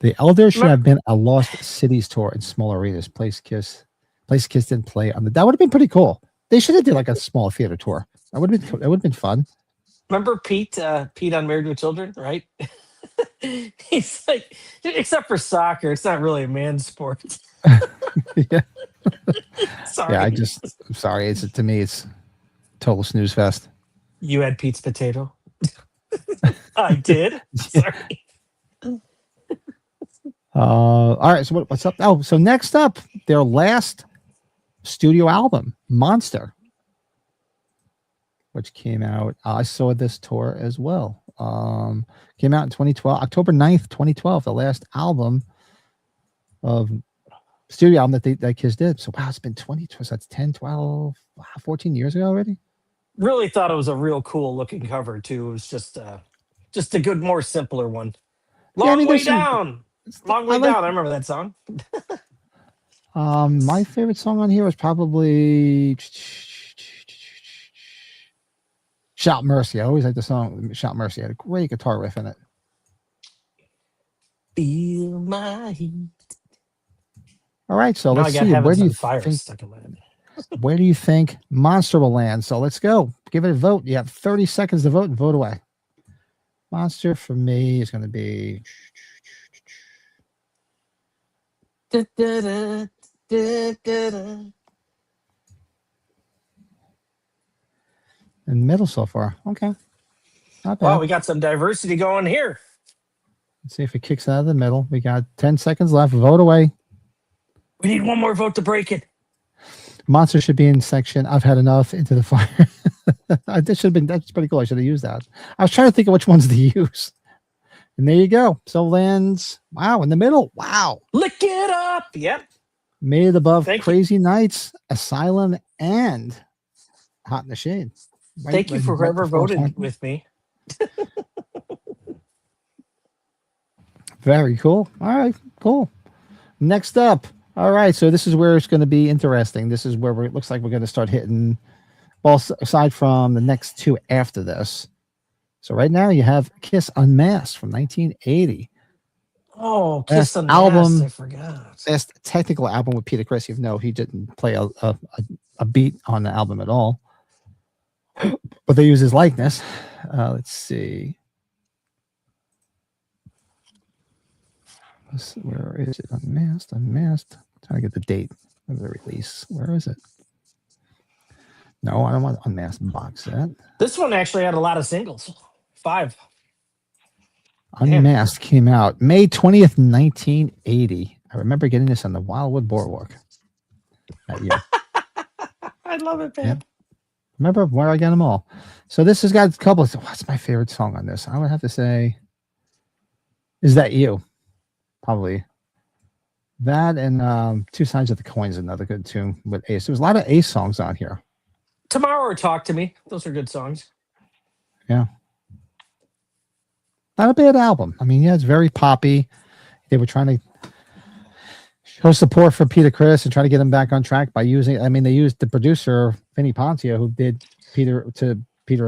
The Elder should have been a Lost Cities tour in small arenas. Place Kiss didn't play on that would have been pretty cool. They should have did like a small theater tour. That would have been fun. Remember Pete on Married with Children, right? He's like, except for soccer, it's not really a man's sport. Yeah. Sorry. Yeah, I'm sorry. It's to me, it's total snooze fest. You had Pete's potato. I did. Sorry. All right. So what's up? Oh, so next up, their last studio album, Monster, which came out. I saw this tour as well. Came out in 2012, October 9th, 2012, the last album of studio album that Kiss did. So wow, it's been 20, so that's 10, 12, 14 years ago already. Really thought it was a real cool looking cover too. It was just a good, more simpler one. Long way down. Long way down. I remember that song. My favorite song on here was probably Shout Mercy. I always like the song Shout Mercy. It had a great guitar riff in it. Feel my heat. All right, so let's see. Where do you think Monster will land? So let's go. Give it a vote. You have 30 seconds to vote and vote away. Monster for me is going to be. Da, da, da. In the middle so far. Okay. Not bad. Wow, we got some diversity going here. Let's see if it kicks out of the middle. We got 10 seconds left. Vote away. We need one more vote to break it. Monster should be in section. I've had enough into the fire. That should have been, that's pretty cool. I should have used that. I was trying to think of which ones to use. And there you go. So lands, wow, in the middle. Wow. Lick it up. Yep. Made it above Thank you. Crazy Nights, Asylum, and Hot in the Shade. Thank you for whoever before voted Sonic. with me. Very cool. All right, cool. Next up. All right, so this is where it's going to be interesting. This is where it looks like we're going to start hitting, well, aside from the next two after this. So right now you have Kiss Unmasked from 1980. Oh, Best Kiss Unmasked, album. I forgot. Best technical album with Peter Criss. You know he didn't play a beat on the album at all, but they use his likeness. Let's see. Where is it? Unmasked. Trying to get the date of the release. Where is it? No, I don't want Unmasked box set. This one actually had a lot of singles. 5. Unmasked came out May 20th, 1980. I remember getting this on the Wildwood Boardwalk that year. I love it, man. Yeah. Remember where I got them all. So this has got a couple of, what's my favorite song on this? I would have to say, Is That You? Probably. That and Two Sides of the Coin is another good tune with Ace. There was a lot of Ace songs on here. Tomorrow or Talk to Me. Those are good songs. Yeah. Not a bad album. I mean, yeah, it's very poppy. They were trying to show support for Peter Criss and try to get him back on track by using, I mean, they used the producer, Vinnie Poncia, who did Peter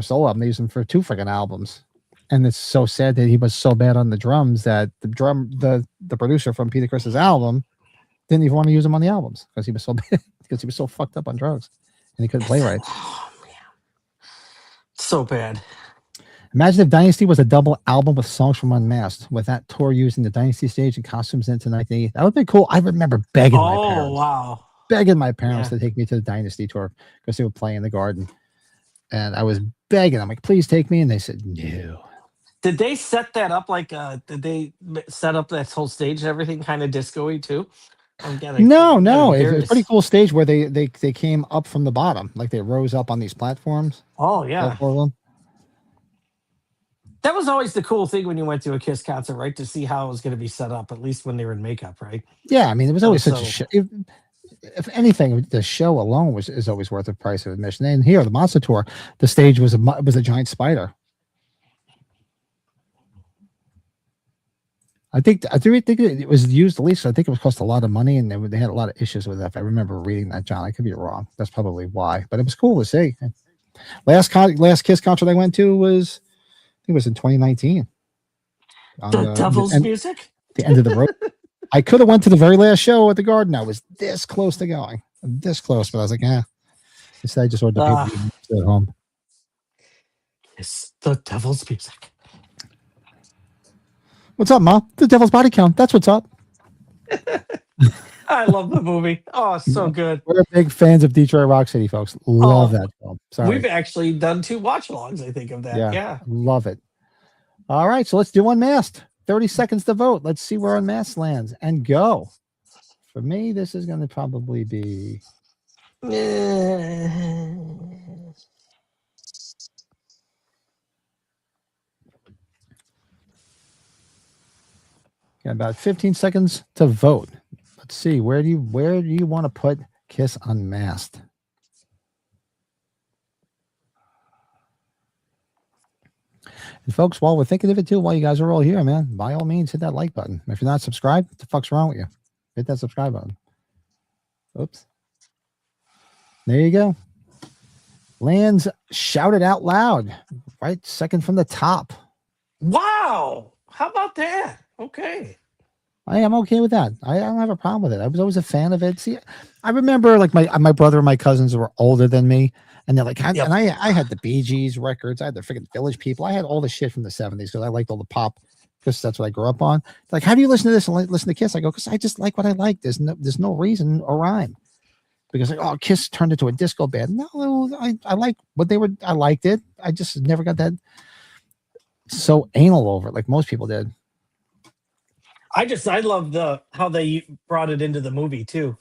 solo album. They used him for 2 freaking albums. And it's so sad that he was so bad on the drums that the producer from Peter Criss's album didn't even want to use him on the albums because he was so bad, because he was so fucked up on drugs and he couldn't play right. Oh, man. So bad. Imagine if Dynasty was a double album with songs from Unmasked, with that tour using the Dynasty stage and costumes into 1980. That would be cool. I remember begging my parents to take me to the Dynasty tour because they would play in the Garden. And I was begging. I'm like, please take me. And they said, no. Did they set that up like, did they set up that whole stage and everything kind of disco-y too? No. It was a pretty cool stage where they came up from the bottom. Like they rose up on these platforms. Oh, yeah. All 4 of them. That was always the cool thing when you went to a Kiss concert, right? To see how it was going to be set up, at least when they were in makeup, right? Yeah, I mean, it was always such a So- show. If anything, the show alone is always worth the price of admission. And here, the Monster Tour, the stage was a giant spider. I think it was used the least. I think it was cost a lot of money, and they had a lot of issues with that. If I remember reading that, John, I could be wrong. That's probably why, but it was cool to see. Last Kiss concert I went to was, I think it was in 2019. The Devil's Music? The end of the road. I could have went to the very last show at the Garden. I was this close to going, this close, but I was like, instead I just ordered the pizza at home. It's the Devil's Music. What's up, Ma? The Devil's Body Count. That's what's up. I love the movie. Oh, so good. We're big fans of Detroit Rock City, folks. Love that film. Sorry. We've actually done 2 watch-alongs, I think, of that. Yeah. Love it. All right, so let's do Unmasked. 30 seconds to vote. Let's see where Unmasked lands and go. For me, this is going to probably be. Got about 15 seconds to vote. Let's see. Where do you want to put Kiss Unmasked? And folks, while we're thinking of it too, while you guys are all here, man, by all means, hit that like button. If you're not subscribed, what the fuck's wrong with you? Hit that subscribe button. Oops. There you go. Lands shouted out loud. Right? Second from the top. Wow. How about that? Okay. I am okay with that. I don't have a problem with it. I was always a fan of it. See, I remember like my brother and my cousins were older than me, and they're like, and I had the Bee Gees records. I had the freaking Village People. I had all the shit from the 70s because I liked all the pop because that's what I grew up on. Like, how do you listen to this and listen to Kiss? I go, because I just like what I like. There's no reason or rhyme. Because like, oh, Kiss turned into a disco band. No, I like what they were. I liked it. I just never got that so anal over it like most people did. I love how they brought it into the movie too,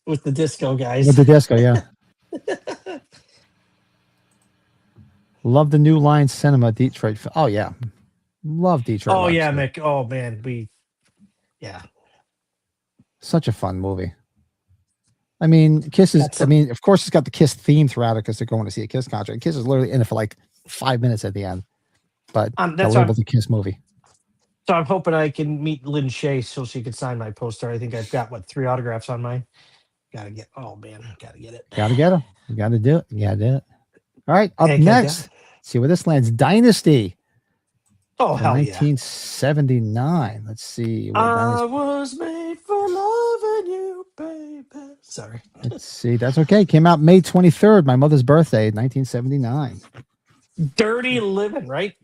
with the disco guys. With the disco, yeah. Love the New Line Cinema Detroit. Oh yeah, love Detroit. Oh Rock yeah, City. Mick. Oh man, yeah. Such a fun movie. I mean, Kiss is. I mean, of course, it's got the Kiss theme throughout it because they're going to see a Kiss concert. Kiss is literally in it for like 5 minutes at the end, but that's labeled the Kiss movie. So I'm hoping I can meet Lynn Shay so she could sign my poster. I think I've got 3 autographs on mine. Gotta get. Oh man, gotta get it. Gotta get her. You gotta do it. You gotta do it. All right, up next. See where this lands. Dynasty. Oh, hell 1979. Yeah. Let's see. I was made for loving you, baby. Sorry. Let's see. That's okay. Came out May 23rd, my mother's birthday, 1979. Dirty Living, right?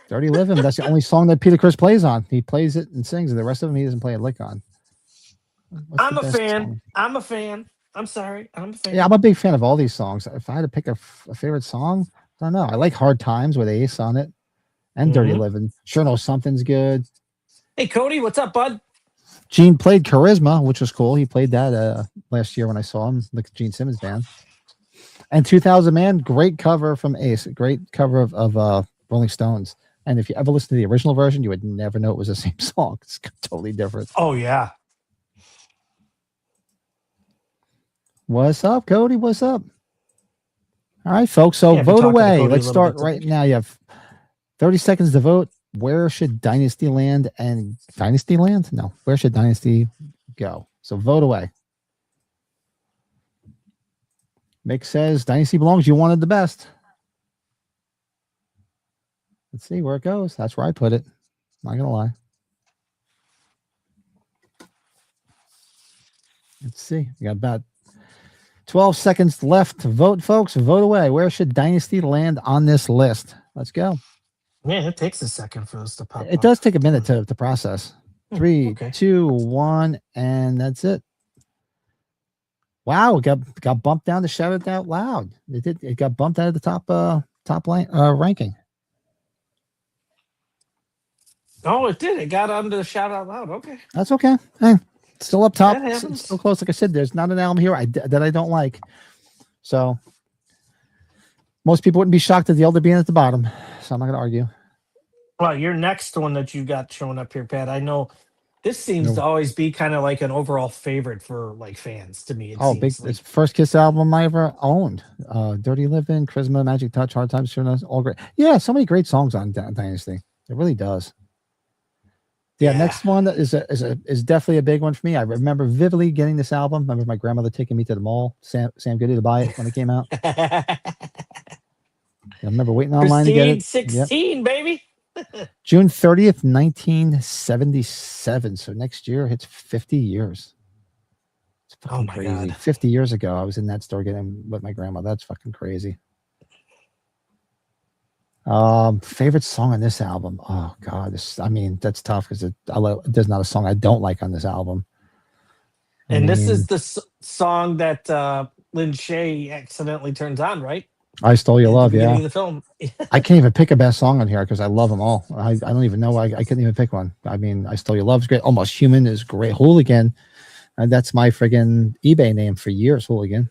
Dirty Living. That's the only song that Peter Criss plays on. He plays it and sings, and the rest of them he doesn't play a lick on. I'm a fan. Song? I'm a fan. I'm sorry. I'm a fan. Yeah, I'm a big fan of all these songs. If I had to pick a favorite song, I don't know. I like Hard Times with Ace on it and Dirty Living. Sure Know Something's good. Hey, Cody, what's up, bud? Gene played Charisma, which was cool. He played that last year when I saw him, the Gene Simmons band. And 2000 Man, great cover from Ace. Great cover of Rolling Stones. And if you ever listen to the original version, you would never know it was the same song. It's totally different. Oh, yeah. What's up, Cody? What's up? All right, folks. So vote away. Let's start right now. You have 30 seconds to vote. Where should Dynasty land and Dynasty land? No. Where should Dynasty go? So vote away. Mick says Dynasty belongs. You wanted the best. Let's see where it goes. That's where I put it. Not gonna lie. Let's see. We got about 12 seconds left to vote, folks. Vote away. Where should Dynasty land on this list? Let's go. Man, it takes a second for this to pop up. It does take a minute to process. 3, 2, 1, and that's it. Wow, it got bumped down to Shout It Out Loud. It got bumped out of the top ranking. Oh, it did. It got under the Shout Out Loud. Okay. That's okay. Hey, still up top. Still close. Like I said, there's not an album here that I don't like. So most people wouldn't be shocked at the Elder being at the bottom. So I'm not going to argue. Well, your next one that you got showing up here, Pat, I know this seems to always be kind of like an overall favorite for like fans to me. It's first Kiss album I ever owned. Dirty Living, Charisma, Magic Touch, Hard Times, all great. Yeah, so many great songs on Dynasty. It really does. Yeah, next one is definitely a big one for me. I remember vividly getting this album. I remember my grandmother taking me to the mall, Sam Goody, to buy it when it came out. I remember waiting online to get it. 16, baby. June 30th, 1977. So next year hits 50 years. It's fucking crazy. God. 50 years ago, I was in that store getting with my grandma. That's fucking crazy. Favorite song on this album? Oh God, that's tough because there's not a song I don't like on this album. This is the song that Lynn Shay accidentally turns on, right? I Stole Your Love, yeah. The film. I can't even pick a best song on here because I love them all. I don't even know. I couldn't even pick one. I mean, I Stole Your Love is great. Almost Human is great. Hooligan, that's my friggin' eBay name for years. Hooligan.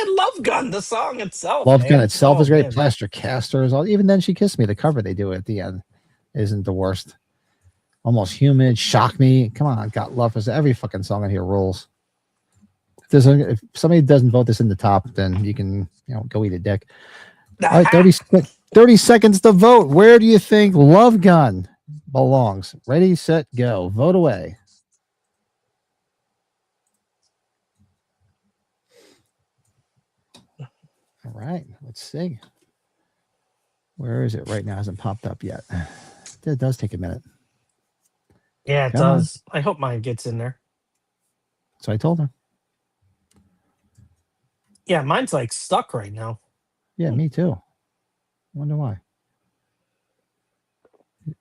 Love Gun, the song itself. Love Gun itself is great. Man. Plaster Caster is all. Even Then She Kissed Me, the cover they do at the end isn't the worst. Almost Human, Shock Me. Come on, Got Love for every fucking song in here rules. If somebody doesn't vote this in the top, then you can go eat a dick. All right, 30 seconds to vote. Where do you think Love Gun belongs? Ready, set, go. Vote away. All right, let's see. Where is it right now? It hasn't popped up yet. It does take a minute. Yeah, it does. I hope mine gets in there. So I told her. Yeah, mine's like stuck right now. Yeah, me too. I wonder why.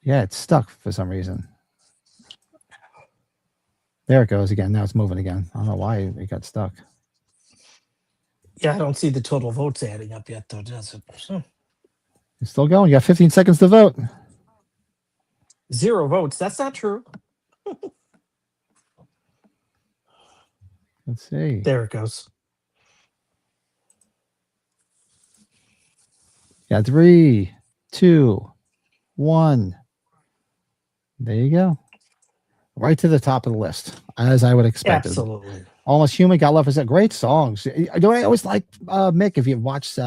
Yeah, it's stuck for some reason. There it goes again. Now it's moving again. I don't know why it got stuck. Yeah, I don't see the total votes adding up yet, though, does it? It's still going. You got 15 seconds to vote. 0 votes. That's not true. Let's see. There it goes. Yeah, 3, 2, 1. There you go. Right to the top of the list, as I would expect. Absolutely. Almost Human, God Love Is It. Great songs. I always like Mick, if you watched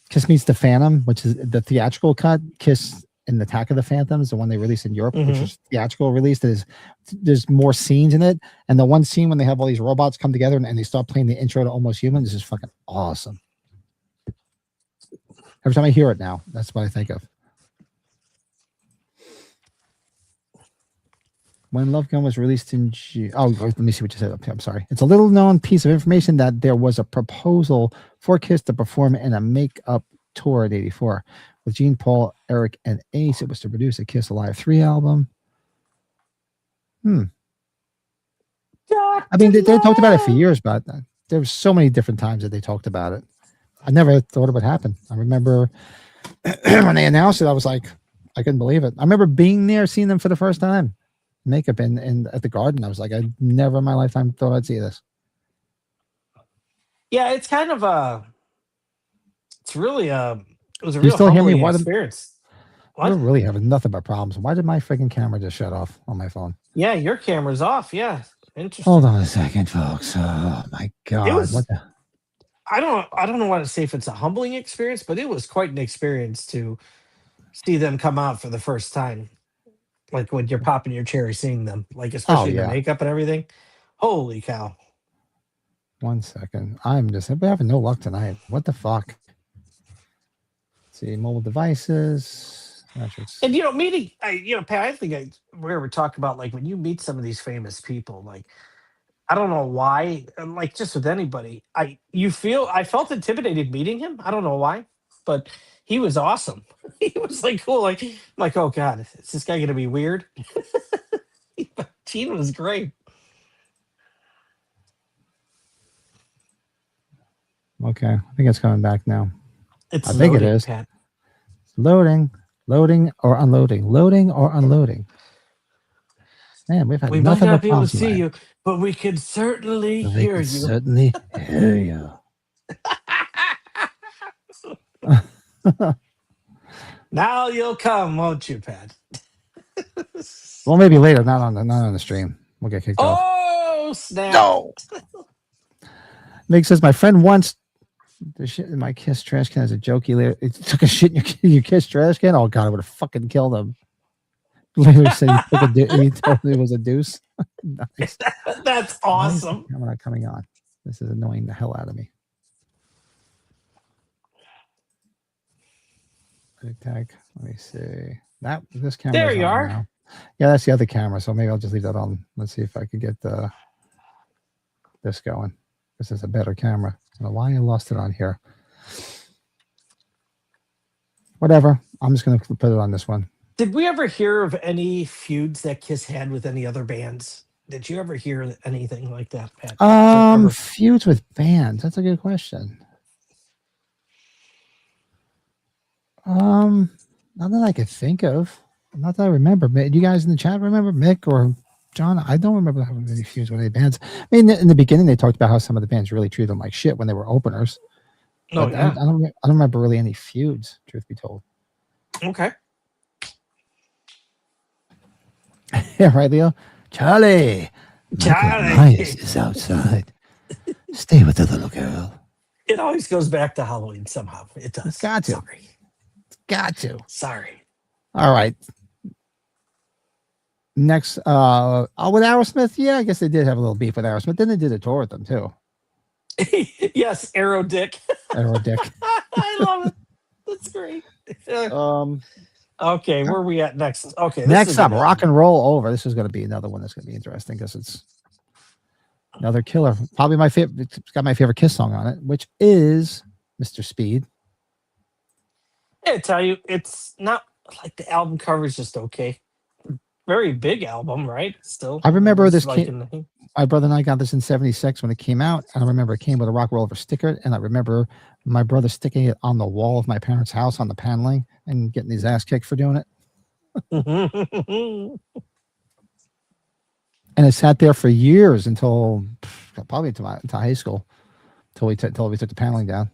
Kiss Meets the Phantom, which is the theatrical cut, Kiss in the Attack of the Phantoms, the one they released in Europe, which was theatrical release, there's more scenes in it. And the one scene when they have all these robots come together and they start playing the intro to Almost Human, this is fucking awesome. Every time I hear it now, that's what I think of. When Love Gun was released in June. Oh, let me see what you said. Okay, I'm sorry. It's a little known piece of information that there was a proposal for Kiss to perform in a makeup tour at 84 with Gene, Paul, Eric, and Ace. It was to produce a Kiss Alive 3 album. I mean, they talked about it for years, but there were so many different times that they talked about it. I never thought it would happen. I remember when they announced it, I was like, I couldn't believe it. I remember being there, seeing them for the first time. Makeup in at the Garden. I was like, I never in my lifetime thought I'd see this. Yeah, it's kind of it's really it was a You real still hear me? humbling Why experience. We're really having nothing but problems. Why did my freaking camera just shut off on my phone? Yeah, your camera's off. Yeah, interesting. Hold on a second, folks. Oh my god! was- What the? I don't know what to say if it's a humbling experience, but it was quite an experience to see them come out for the first time. Like when you're popping your cherry seeing them, like especially yeah. the makeup and everything. Holy cow. 1 second. We're having no luck tonight. What the fuck? Let's see, mobile devices. Metrics. And meeting, Pat, I think we ever talk about like when you meet some of these famous people, like I don't know why, like just with anybody, I felt intimidated meeting him. I don't know why, but he was awesome. He was like cool. Like I'm like, oh god, is this guy gonna be weird? Gene was great. Okay, I think it's coming back now. I think it is. Pat. Loading or unloading. Man, we've had We nothing might not but be able to problems see tonight. you, but we can certainly They hear can you. certainly hear you. Now you'll come, won't you, Pat? Well, maybe later, not on the stream. We'll get kicked off. Oh snap! No. Nick says my friend once the shit in my Kiss trash can as a joke. He took a shit in your Kiss trash can. Oh god, I would have fucking killed him. Literally said he told me it was a deuce. Nice. That's awesome. I'm not coming on. This is annoying the hell out of me. Big tag. Let me see. This camera. There you are. Now. Yeah, that's the other camera. So maybe I'll just leave that on. Let's see if I can get this going. This is a better camera. I don't know why I lost it on here. Whatever. I'm just gonna put it on this one. Did we ever hear of any feuds that Kiss had with any other bands? Did you ever hear anything like that, Pat? Feuds with bands. That's a good question. Not that I could think of. Not that I remember. Do you guys in the chat remember, Mick or John? I don't remember having any feuds with any bands. I mean, in the beginning, they talked about how some of the bands really treated them like shit when they were openers. Oh, yeah. I don't remember really any feuds, truth be told. Okay. Yeah, right, Leo? Charlie Myers is outside. Stay with the little girl. It always goes back to Halloween somehow. It does. It's got to. Sorry. Got to. Sorry. All right. Next, with Aerosmith, yeah, I guess they did have a little beef with Aerosmith. Then they did a tour with them too. Yes, Arrow Dick. Arrow Dick. I love it. That's great. Okay, where are we at next? Okay. Next up, Rock and Roll Over. This is going to be another one that's going to be interesting because it's another killer. Probably my favorite. It's got my favorite Kiss song on it, which is Mr. Speed. I tell you, it's not like the album cover is just okay. Very big album, right? Still, I remember was this like came. My brother and I got this in '76 when it came out, and I remember it came with a Rock Roll Over sticker, and I remember my brother sticking it on the wall of my parents' house on the paneling and getting his ass kicked for doing it. And it sat there for years until probably until high school, until we took the paneling down.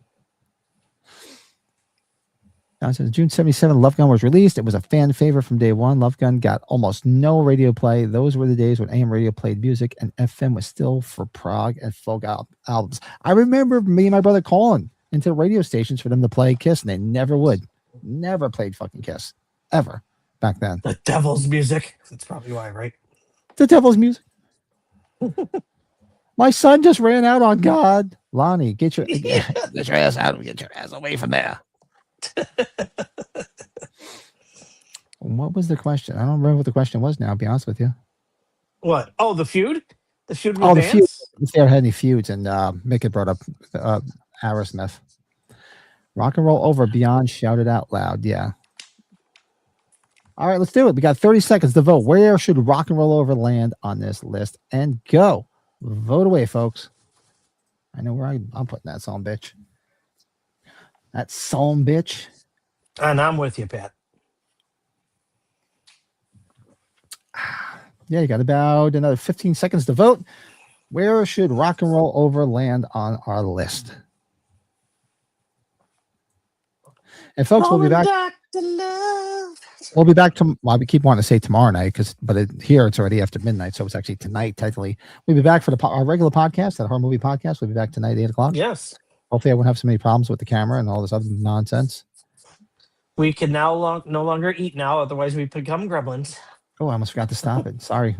Now, since June '77, Love Gun was released. It was a fan favorite from day one. Love Gun got almost no radio play. Those were the days when AM radio played music and FM was still for prog and folk albums. I remember me and my brother calling into the radio stations for them to play Kiss, and they never would. Never played fucking Kiss. Ever. Back then. The devil's music. That's probably why, right? The devil's music. My son just ran out on God. Lonnie, get your ass out. Get your ass away from there. What was the question? I don't remember what the question was now, I'll be honest with you. What? Oh, the feud? The feud with Oh, the Vance? feud. If they ever had any feuds, and Mick had brought up Aerosmith. Rock and Roll Over Beyond shouted out loud. Yeah. All right, let's do it. We got 30 seconds to vote. Where should Rock and Roll Over land on this list? And go. Vote away, folks. I know where I'm putting that song, bitch. That song, bitch. And I'm with you, Pat. Yeah, you got about another 15 seconds to vote. Where should Rock and Roll Over land on our list? And folks, we'll be back. We'll be back to. Well, we keep wanting to say tomorrow night here it's already after midnight, so it's actually tonight. Technically, we'll be back for our regular podcast, that horror movie podcast. We'll be back tonight, 8:00. Yes. Hopefully, I won't have so many problems with the camera and all this other nonsense. We can now no longer eat now, otherwise we become gremlins. Oh, I almost forgot to stop it. Sorry.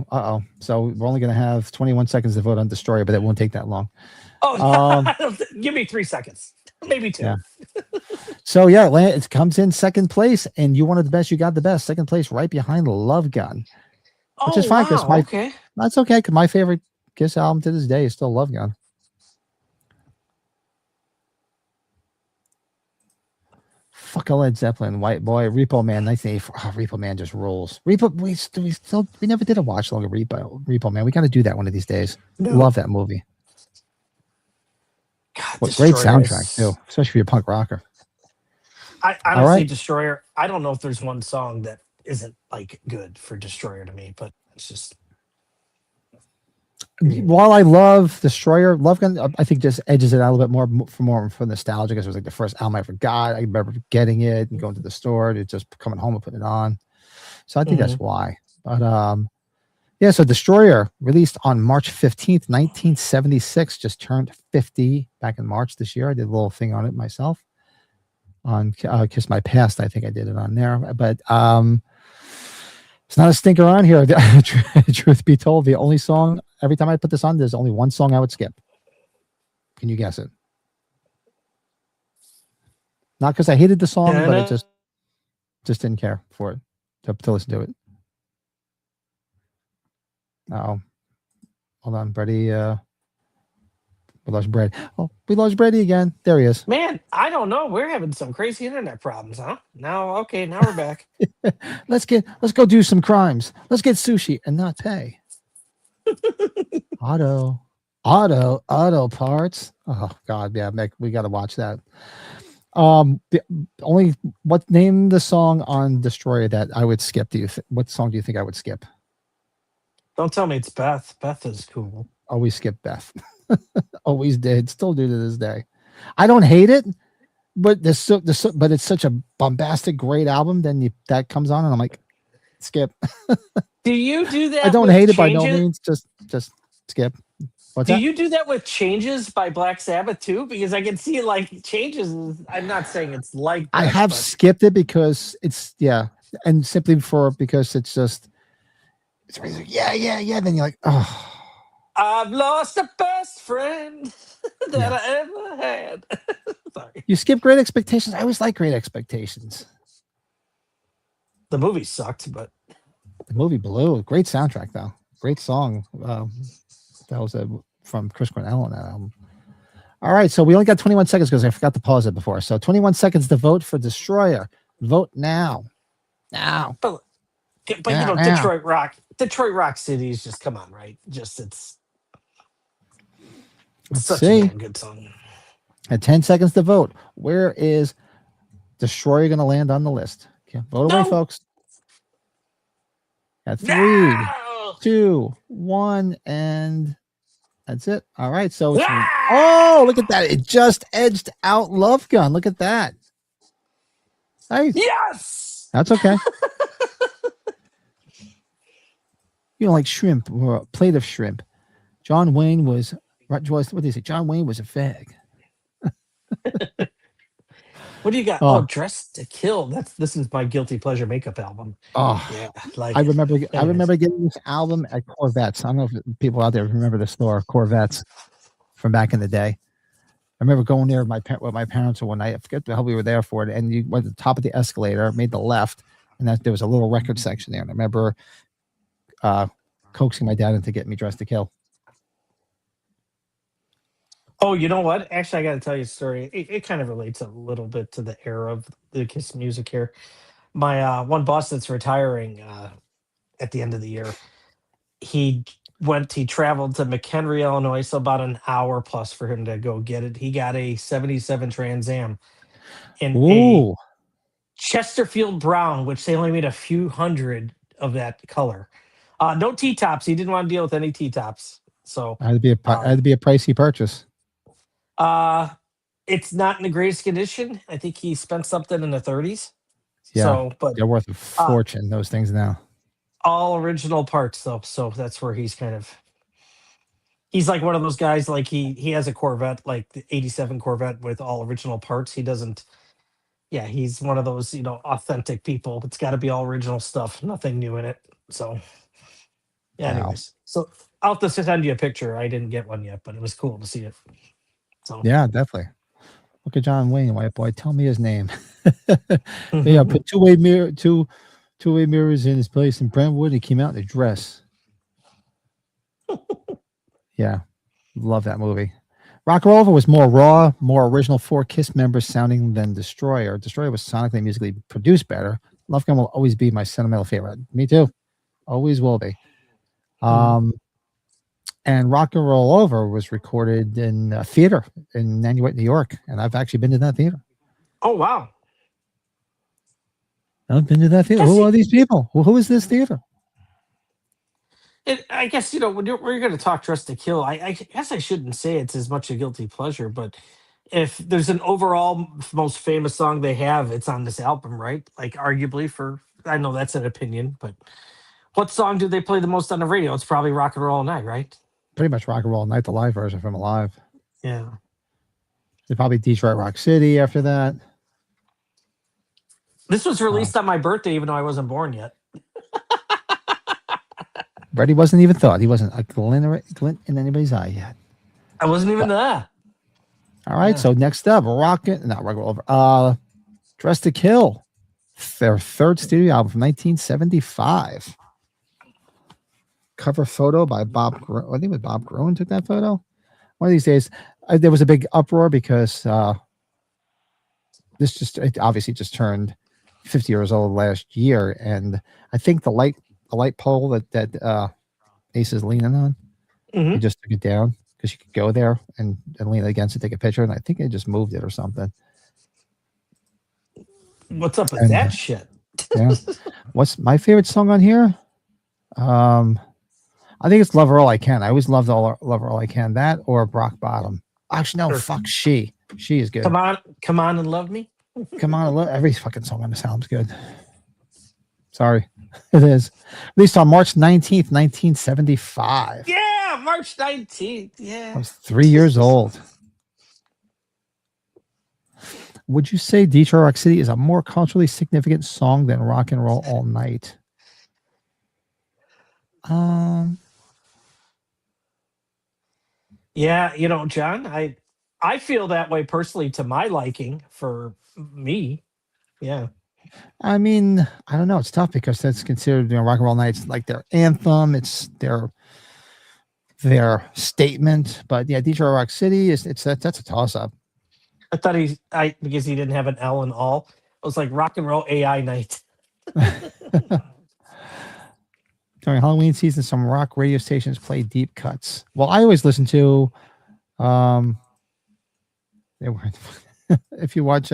So we're only going to have 21 seconds to vote on Destroyer, but it won't take that long. Oh, give me 3 seconds. Maybe 2. Yeah. So, yeah, it comes in second place, and you wanted the best. You got the best. Second place right behind Love Gun. Which is fine, because okay. That's okay, because my favorite Kiss album to this day is still Love Gun. Fuck a Led Zeppelin, White Boy, Repo Man, 1984. Oh, Repo Man just rules. We never did a watch along of Repo Man. We got to do that one of these days. No. Love that movie. God, what great soundtrack too, especially for your punk rocker. I honestly, Destroyer. I don't know if there's one song that isn't like good for Destroyer to me, but it's just. While I love Destroyer, Love Gun, I think just edges it out a little bit more for nostalgia, because it was like the first album I ever got. I remember getting it and going to the store, and just coming home and putting it on. So I think that's why. But yeah, so Destroyer released on March 15th, 1976, just turned 50 back in March this year. I did a little thing on it myself on Kiss My Past. I think I did it on there, but it's not a stinker on here. Truth be told, the only song, every time I put this on, there's only one song I would skip. Can you guess it? Not because I hated the song, but it just didn't care for it to listen to it. Oh, hold on, Brady. We lost Brady. Oh, we lost Brady again. There he is. Man, I don't know. We're having some crazy internet problems, huh? Now we're back. Let's go do some crimes. Let's get sushi and not pay. Auto parts. Oh God, yeah, Mick, we got to watch that. Name the song on Destroyer that I would skip? What song do you think I would skip? Don't tell me it's Beth. Beth is cool. Always skip Beth. Always did. Still do to this day. I don't hate it, but but it's such a bombastic, great album. Then that comes on, and I'm like, skip. Do you do that? I don't hate it by no means. Just skip. Do you do that with Changes by Black Sabbath too? Because I can see like Changes. I'm not saying it's like that, I have skipped it because it's and simply because it's just. It's yeah. Then you're like, oh. I've lost a best friend that I ever had. Sorry. You skip Great Expectations. I always like Great Expectations. The movie sucked, but the movie blew. Great soundtrack though. Great song. That was from Chris Cornell on that album. All right, so we only got 21 seconds because I forgot to pause it before. So 21 seconds to vote for Destroyer. Vote now. Now, But now, now. Detroit Rock City is just, come on, right? Just it's Let's such a see. damn good song. At 10 seconds to vote. Where is Destroyer going to land on the list? Okay, vote away, No, folks. At 3, no, 2, 1, and that's it. All right. So it's ah! look at that. It just edged out Love Gun. Look at that. Hey, Yes. that's okay. You don't like shrimp or a plate of shrimp. John Wayne was what did he say? John Wayne was a fag. What do you got? Oh, Oh, Dress to Kill. This is my guilty pleasure makeup album. oh. Yeah, I like it. remember I Anyways. remember getting this album at Corvettes. I don't know if people out there remember the store Corvettes from back in the day. I remember going there with my parents one night. I forget the hell we were there for it. And you went to the top of the escalator, made the left, and there was a little record section there. And I remember coaxing my dad into getting me Dressed to Kill. Oh, you know what? Actually, I got to tell you a story. It kind of relates a little bit to the era of the Kiss music here. My one boss that's retiring at the end of the year, he traveled to McHenry, Illinois, so about an hour plus for him to go get it. He got a 77 Trans Am in a Ooh, Chesterfield brown, which they only made a few hundred of that color. No T-tops. He didn't want to deal with any T-tops. So had to be a pricey purchase. it's not in the greatest condition. I think he spent something in the 30s. Yeah, So, but they're worth a fortune. Those things now. all original parts though. So that's where he's like one of those guys. Like he has a Corvette, like the '87 Corvette with all original parts. He doesn't. Yeah, he's one of those authentic people. It's got to be all original stuff, nothing new in it. So, yeah. Wow. Anyways, so I'll have to send you a picture. I didn't get one yet, but it was cool to see it. So Yeah, definitely. Look at John Wayne, white boy. Tell me his name. Yeah, put two-way mirrors in his place in Brentwood. He came out in a dress. Yeah, love that movie. Rock and Roll was more raw, more original for Kiss members sounding than Destroyer. Destroyer was sonically and musically produced better. Love Gun will always be my sentimental favorite. Me too. Always will be. And Rock and Roll Over was recorded in a theater in Nanuet, New York. And I've actually been to that theater. Oh, wow. I've been to that theater. Who are these people? Who is this theater? I guess, when we're going to talk Dressed to Kill, I guess I shouldn't say it's as much a guilty pleasure, but if there's an overall most famous song they have, it's on this album, right? Like arguably I know that's an opinion, but what song do they play the most on the radio? It's probably Rock and Roll All Night, right? Pretty much Rock and Roll Night, the live version from Alive. Yeah. They probably Detroit Rock City after that. This was released on my birthday, even though I wasn't born yet. Freddie wasn't even thought. He wasn't a glint in anybody's eye yet. I wasn't even there. All right, so next up, Rock and Roll Over. Dressed to Kill, their third studio album from 1975. Cover photo by Bob Groen. I think it was Bob Groen took that photo. One of these days, there was a big uproar because it obviously just turned 50 years old last year, and I think the light pole that Ace is leaning on, he just took it down because you could go there and lean against it, take a picture, and I think they just moved it or something. What's up with that shit? Yeah. What's my favorite song on here? I think it's Love Her All I Can. I always loved Love Her All I Can. That or Rock Bottom. Actually, no, fuck She. She is good. Come on and love me. Come on, every fucking song on this album's good. Sorry. It is. Released on March 19th, 1975. Yeah, March 19th. Yeah. I was 3 years old. Would you say Detroit Rock City is a more culturally significant song than Rock and Roll All Night? Yeah, John, I feel that way personally to my liking for me. Yeah. I mean, I don't know. It's tough because that's considered, Rock and Roll Night's like their anthem. It's their statement. But yeah, Detroit Rock City that's a toss up. I thought because he didn't have an L in all. It was like Rock and Roll AI Night. During Halloween season, some rock radio stations play deep cuts. Well, I always listen to, they were, if you watch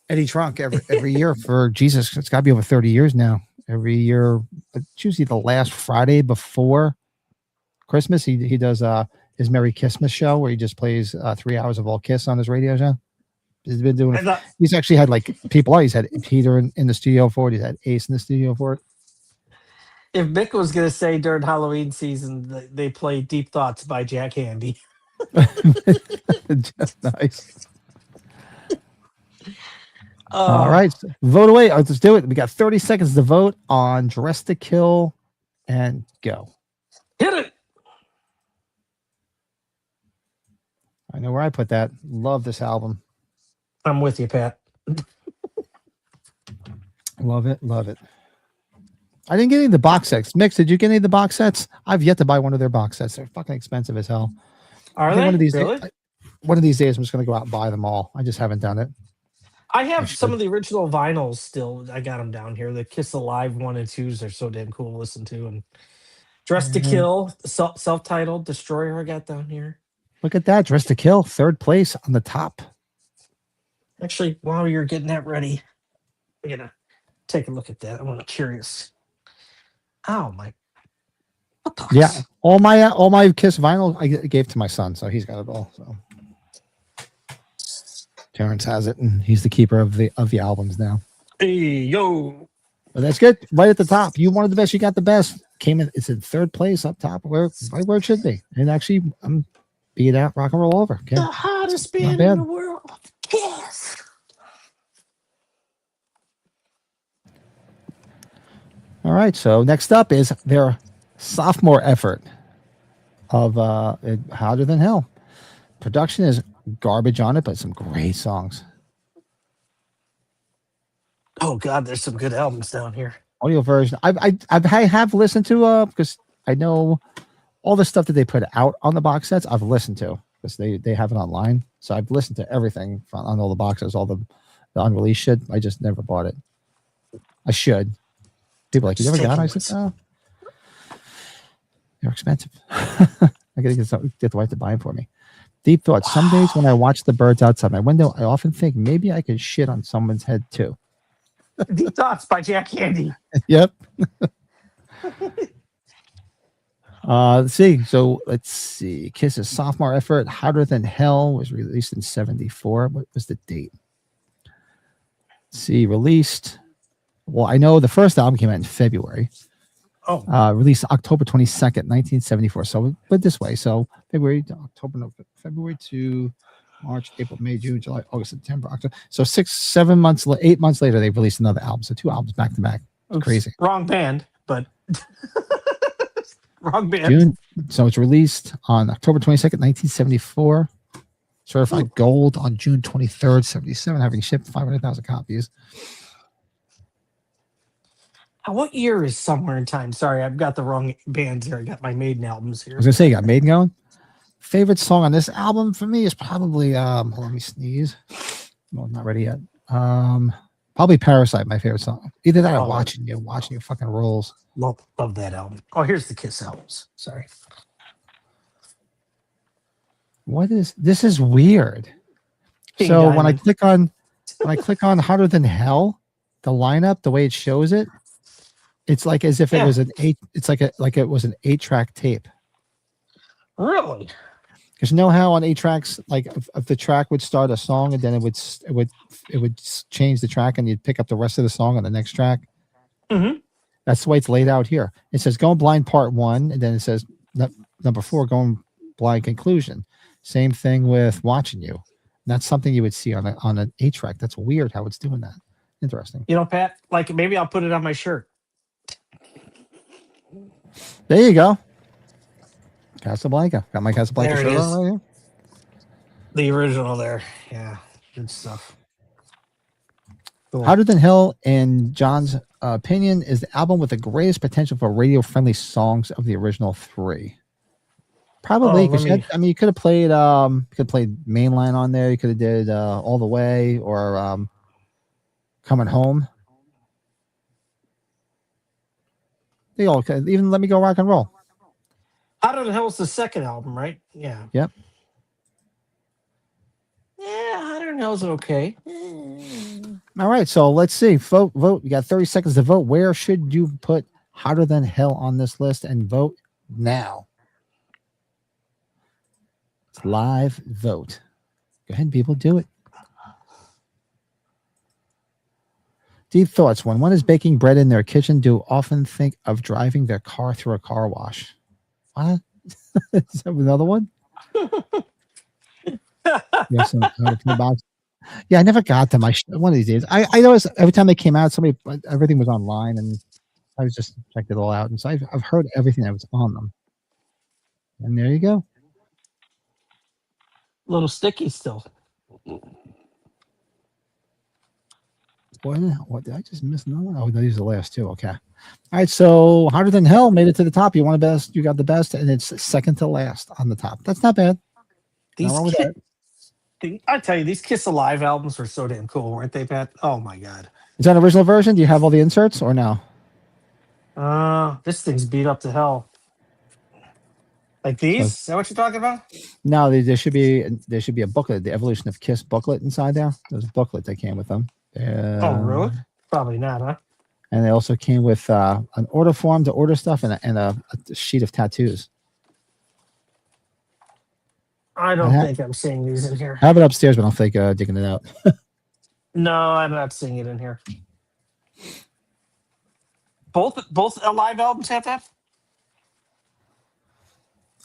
Eddie Trunk every year for Jesus, it's got to be over 30 years now. Every year, it's usually the last Friday before Christmas. He does his Merry Christmas show where he just plays 3 hours of all Kiss on his radio show. He's been doing it. He's actually had like people on. He's had Peter in the studio for it. He's had Ace in the studio for it. If Mick was going to say during Halloween season, they play Deep Thoughts by Jack Handy. Just nice. All right. Vote away. Let's do it. We got 30 seconds to vote on Dress to Kill and go. Hit it. I know where I put that. Love this album. I'm with you, Pat. Love it. Love it. I didn't get any of the box sets. Mix, did you get any of the box sets? I've yet to buy one of their box sets. They're fucking expensive as hell. Are they? One of these really? One of these days, I'm just going to go out and buy them all. I just haven't done it. I have some of the original vinyls still. I got them down here. The Kiss Alive 1 and 2s are so damn cool to listen to. And Dress to Kill, self-titled Destroyer I got down here. Look at that. Dress to Kill, 3rd place on the top. Actually, while you're getting that ready, I'm going to take a look at that. I'm curious. Oh, my. What the Yeah. All my Kiss vinyl I gave to my son, so he's got it all. So Terrence has it, and he's the keeper of the albums now. Hey, yo. But that's good. Right at the top. You wanted the best, you got the best. It's in 3rd place up top, right where it should be. And actually, I'm beat out rock and roll over. Okay? The hottest band in the world. Kiss. All right. So next up is their sophomore effort of Hotter Than Hell. Production is garbage on it, but some great songs. Oh God, there's some good albums down here. Audio version. I have listened to because I know all the stuff that they put out on the box sets. I've listened to because they have it online. So I've listened to everything on all the boxes, all the unreleased shit. I just never bought it. I should. People are like, you never got it? I said, oh, they're expensive. I gotta get the wife to buy them for me. Deep Thoughts. Some days when I watch the birds outside my window, I often think maybe I could shit on someone's head too. Deep Thoughts by Jack Handy. Yep. Let's see. So let's see. Kiss's sophomore effort, Hotter Than Hell, was released in 1974. What was the date? Let's see. Released. Well, I know the first album came out in February. Oh. Released October 22nd, 1974. So, but this way. So February to October, no, February to March, April, May, June, July, August, September, October. So 8 months later, they released another album. So 2 albums back to back. It's crazy. Wrong band, but wrong band. June. So it's released on October 22nd, 1974. Certified gold on June 23rd, 77, having shipped 500,000 copies. What year is Somewhere in Time? Sorry, I've got the wrong bands here. I got my Maiden albums here. I was gonna say, you got Maiden going. Favorite song on this album for me is probably hold on, let me sneeze. Well, not ready yet. Probably Parasite, my favorite song. Either that or Watching You fucking rolls. Love that album. Oh, here's the Kiss albums. Sorry. This is weird. King So Diamond. when I click on Hotter Than Hell, the lineup, the way it shows it, it's like as if it was an 8. It's like it was an 8-track tape. Really? Because you know how on 8 tracks, like if the track would start a song and then it would change the track and you'd pick up the rest of the song on the next track. Mm-hmm. That's the way it's laid out here. It says Going Blind Part 1, and then it says number 4, Going Blind Conclusion. Same thing with Watching You. And that's something you would see on an 8-track. That's weird how it's doing that. Interesting. You know, Pat, like maybe I'll put it on my shirt. There you go. Casablanca. Got my Casablanca There it shirt is. on right here. The original there. Yeah, good stuff. Cool. Hotter Than Hell, in John's opinion, is the album with the greatest potential for radio-friendly songs of the original 3. Probably, because you could have played Mainline on there. You could have did All the Way or Coming Home. They all even Let Me Go Rock and Roll. Hotter Than Hell's the second album, right? Yeah. Yep. Yeah, Hotter Than Hell's okay. All right, so let's see. Vote. You got 30 seconds to vote. Where should you put Hotter Than Hell on this list? And vote now. It's live vote. Go ahead, people, do it. Deep thoughts. When one is baking bread in their kitchen, do often think of driving their car through a car wash. What? Is that another one? Yes, yeah, I never got them. One of these days. I noticed every time they came out, everything was online, and I was just checked it all out, and so I've heard everything that was on them. And there you go. A little sticky still. What did I just miss? No, oh, these are the last two. Okay. All right. So Hotter Than Hell made it to the top. You want the best. You got the best, and it's second to last on the top. That's not bad. These I tell you, these Kiss Alive albums were so damn cool, weren't they, Pat? Oh my god. Is that an original version? Do you have all the inserts or no? This thing's beat up to hell. Like these? Is that what you're talking about? No, there should be a booklet, the Evolution of Kiss booklet inside there. There's a booklet that came with them. Oh, really? Probably not, huh? And they also came with an order form to order stuff and a sheet of tattoos. I don't think I'm seeing these in here. I have it upstairs, but I don't think digging it out. No, I'm not seeing it in here. Both Alive albums have that?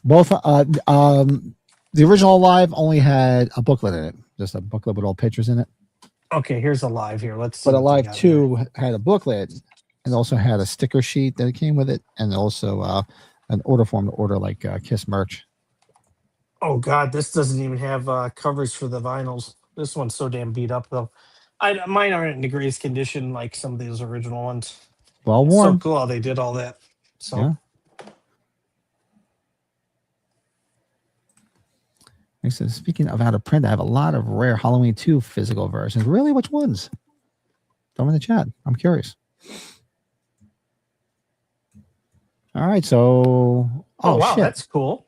Both. The original Alive only had a booklet in it, just a booklet with all pictures in it. Okay, here's Alive here. Let's see. But Alive 2 had a booklet and also had a sticker sheet that came with it, and also an order form to order like Kiss merch. Oh God, this doesn't even have covers for the vinyls. This one's so damn beat up though. Mine aren't in the greatest condition like some of those original ones. Well worn. So cool how they did all that. So. Yeah. So speaking of out of print, I have a lot of rare Halloween 2 physical versions. Really? Which ones? Throw them in the chat. I'm curious. All right. So. Oh wow, shit. that's cool.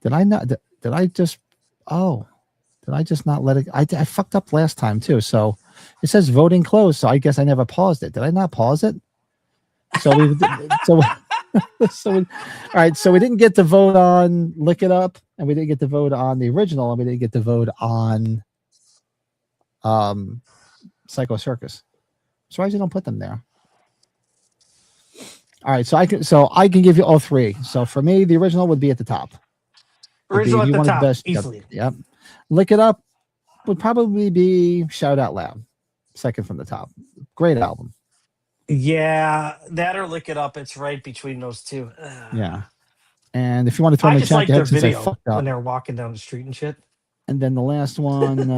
Did I not? Did I just? Oh, did I just not let it? I fucked up last time too. So it says voting closed. So I guess I never paused it. Did I not pause it? So all right. So we didn't get to vote on Lick It Up, and we didn't get to vote on the original, and we didn't get to vote on Psycho Circus. So why you don't put them there? All right. So I can give you all three. So for me, the original would be at the top. Original at the top, easily. Yep. Lick It Up would probably be Shout Out Loud, second from the top. Great album. Yeah, that or Lick It Up. It's right between those two. Yeah. And if you want to throw me a chat, their video when they're walking down the street and shit. And then the last one,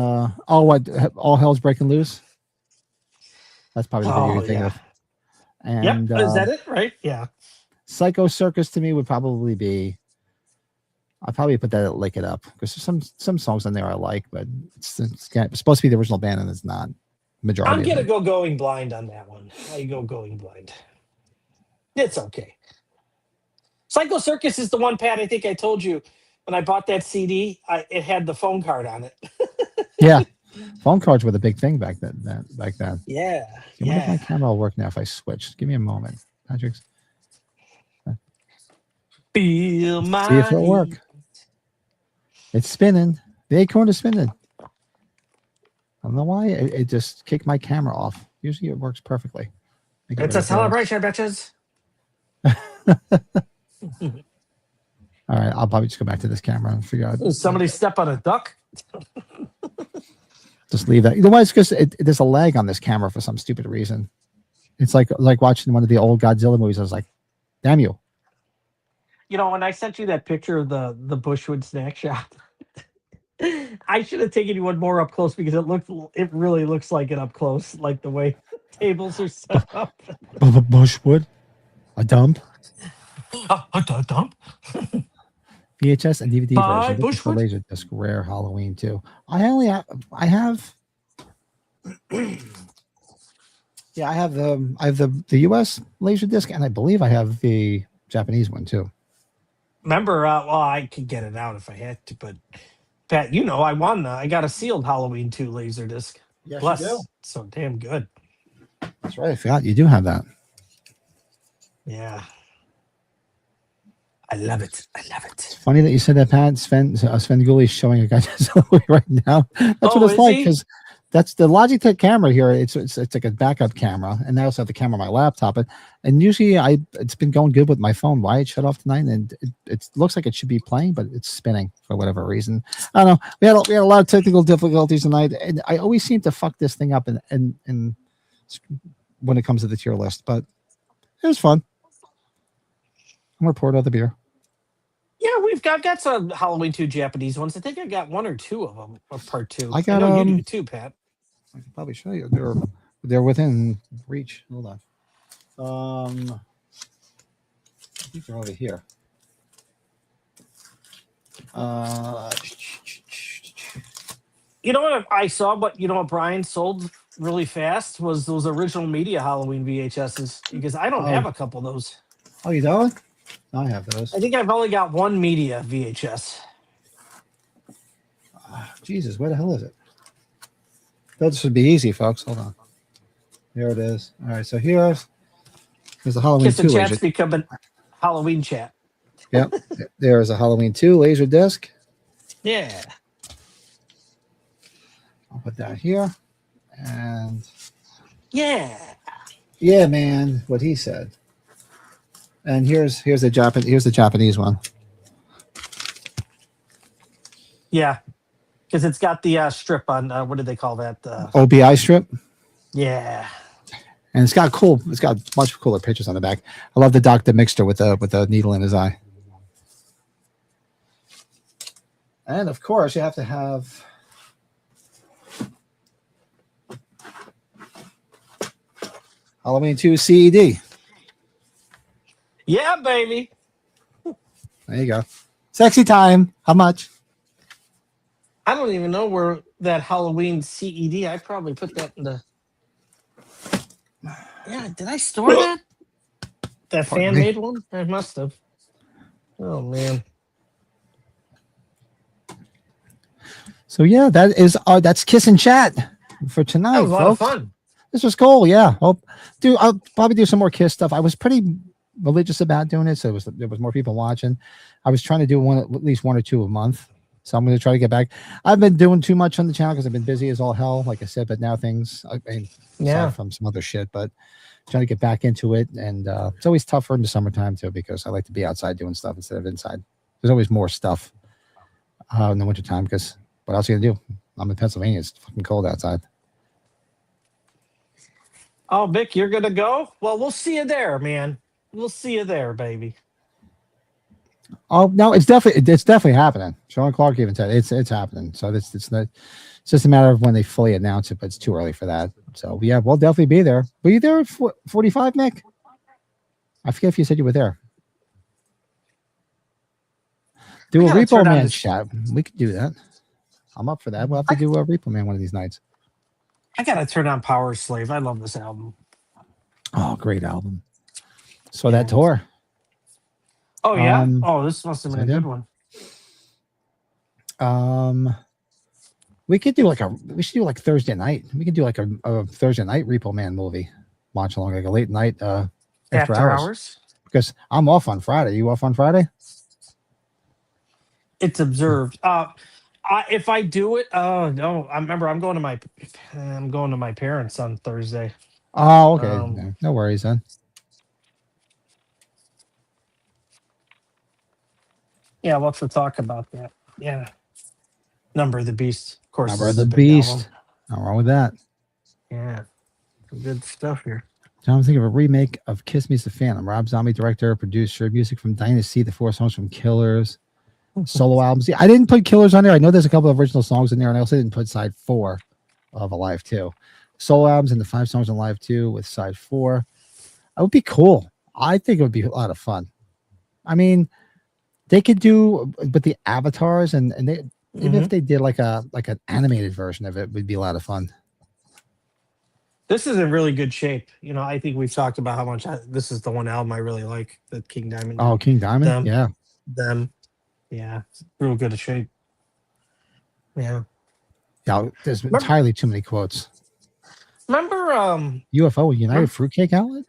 All Hell's Breaking Loose. That's probably the video you're thinking of. And is that it? Right? Yeah. Psycho Circus to me would probably be. I'll probably put that at Lick It Up because there's some songs on there I like, but it's supposed to be the original band and it's not. Majority. I'm gonna go Going Blind on that one. I go Going Blind. It's okay. Psycho Circus is the one, Pat. I think I told you when I bought that CD, it had the phone card on it. Yeah, phone cards were the big thing back then. Yeah. I wonder if my camera will work now if I switch. Give me a moment, Patrick. Feel my. See if it'll work. It's spinning. The acorn is spinning. I don't know why it just kicked my camera off. Usually it works perfectly. It's a celebration, bitches. All right, I'll probably just go back to this camera and figure out. Did somebody step on a duck? Just leave that. You know why? It's because there's a lag on this camera for some stupid reason. It's like watching one of the old Godzilla movies. I was like, damn you. You know, when I sent you that picture of the Bushwood snack shop, I should have taken you one more up close because it really looks like it up close, like the way tables are set up. Bushwood, a dump. A dump. VHS and DVD By version. Bushwood? Laserdisc rare Halloween too. I have Yeah, I have the US laser disc, and I believe I have the Japanese one too. Remember, well, I could get it out if I had to, but Pat, I won. I got a sealed Halloween 2 laser disc. Yes, you do. Plus, so damn good. That's right. I forgot you do have that. Yeah. I love it. I love It's it. funny that you said that, Pat. Sven Gulli is showing a guy right now. That's Oh, what it's is like he? because that's the Logitech camera here. It's like a backup camera, and I also have the camera on my laptop. And usually it's been going good with my phone. Why it shut off tonight? And it looks like it should be playing, but it's spinning for whatever reason. I don't know. We had a lot of technical difficulties tonight, and I always seem to fuck this thing up and when it comes to the tier list. But it was fun. I'm gonna pour another beer. Yeah, we've got some Halloween 2 Japanese ones. I think I got one or two of them of part 2. I got know you do too, Pat. I can probably show you. They're within reach. Hold on. I think they're over here. You know what I saw? But you know what Brian sold really fast was those original media Halloween VHSs because I don't have a couple of those. Oh, you don't? I have those. I think I've only got one media VHS. Jesus, where the hell is it? That should be easy, folks. Hold on. There it is. All right, so here's the Halloween Kiss 2 and chat's laser. becoming Halloween chat. Yep. There's a Halloween 2 laser disc. Yeah. I'll put that here. And Yeah. yeah, man, what he said. And here's the Japanese one. Yeah. Because it's got the strip on, what did they call that? OBI strip. Yeah. And it's got much cooler pictures on the back. I love the Dr. Mixter with the needle in his eye. And of course, you have to have Halloween 2 CED. Yeah, baby. There you go. Sexy time. How much? I don't even know where that Halloween CED, I probably put that in the. Yeah, did I store that? That fan made one? I must have. Oh, man. So yeah, that's Kiss and Chat for tonight. That was a lot of folks. fun. This was cool. Yeah, I'll probably do some more Kiss stuff. I was pretty religious about doing it, so there was more people watching. I was trying to do at least one or two a month, so I'm going to try to get back. I've been doing too much on the channel because I've been busy as all hell, like I said. But now aside from some other shit, but trying to get back into it, and it's always tougher in the summertime too because I like to be outside doing stuff instead of inside. There's always more stuff in the wintertime because what else are you gonna do? I'm in Pennsylvania. It's fucking cold outside. Oh, Vic, you're going to go? Well, we'll see you there, man. We'll see you there, baby. Oh no, it's definitely happening. Sean Clark even said it's happening. So it's just a matter of when they fully announce it, but it's too early for that. So yeah, we'll definitely be there. Were you there at 45, Nick? I forget if you said you were there. Do a Repo Man chat. We could do that. I'm up for that. We'll have to do a Repo Man one of these nights. I got to turn on Power Slave. I love this album. Oh, great album. So that tour. Oh, yeah? This must have been a good one. We should do like Thursday night. We could do like a Thursday night Repo Man movie. Watch along like a late night after hours. Because I'm off on Friday. You off on Friday? It's observed. If I do it, no. I remember I'm going to my parents on Thursday. Oh, okay. No worries then. Yeah, we'll have to talk about that. Yeah. Number of the Beast. Of course. Number of the Beast. Not wrong with that. Yeah. Good stuff here. I'm thinking of a remake of Kiss Me's the Phantom. Rob Zombie, director, producer, music from Dynasty, the 4 songs from Killers, solo albums. Yeah, I didn't put Killers on there. I know there's a couple of original songs in there, and I also didn't put side 4 of Alive 2. Solo albums and the 5 songs on Alive 2 with side 4. That would be cool. I think it would be a lot of fun. I mean, they could do with the avatars, and they even if they did like an animated version of it, would be a lot of fun. This is in really good shape. I think we've talked about how much this is the one album I really like. The King Diamond. Oh, King Diamond. Them. Yeah. Them. Yeah, it's real good of shape. Yeah. Yeah. There's entirely too many quotes. Remember UFO United Fruitcake Outlet?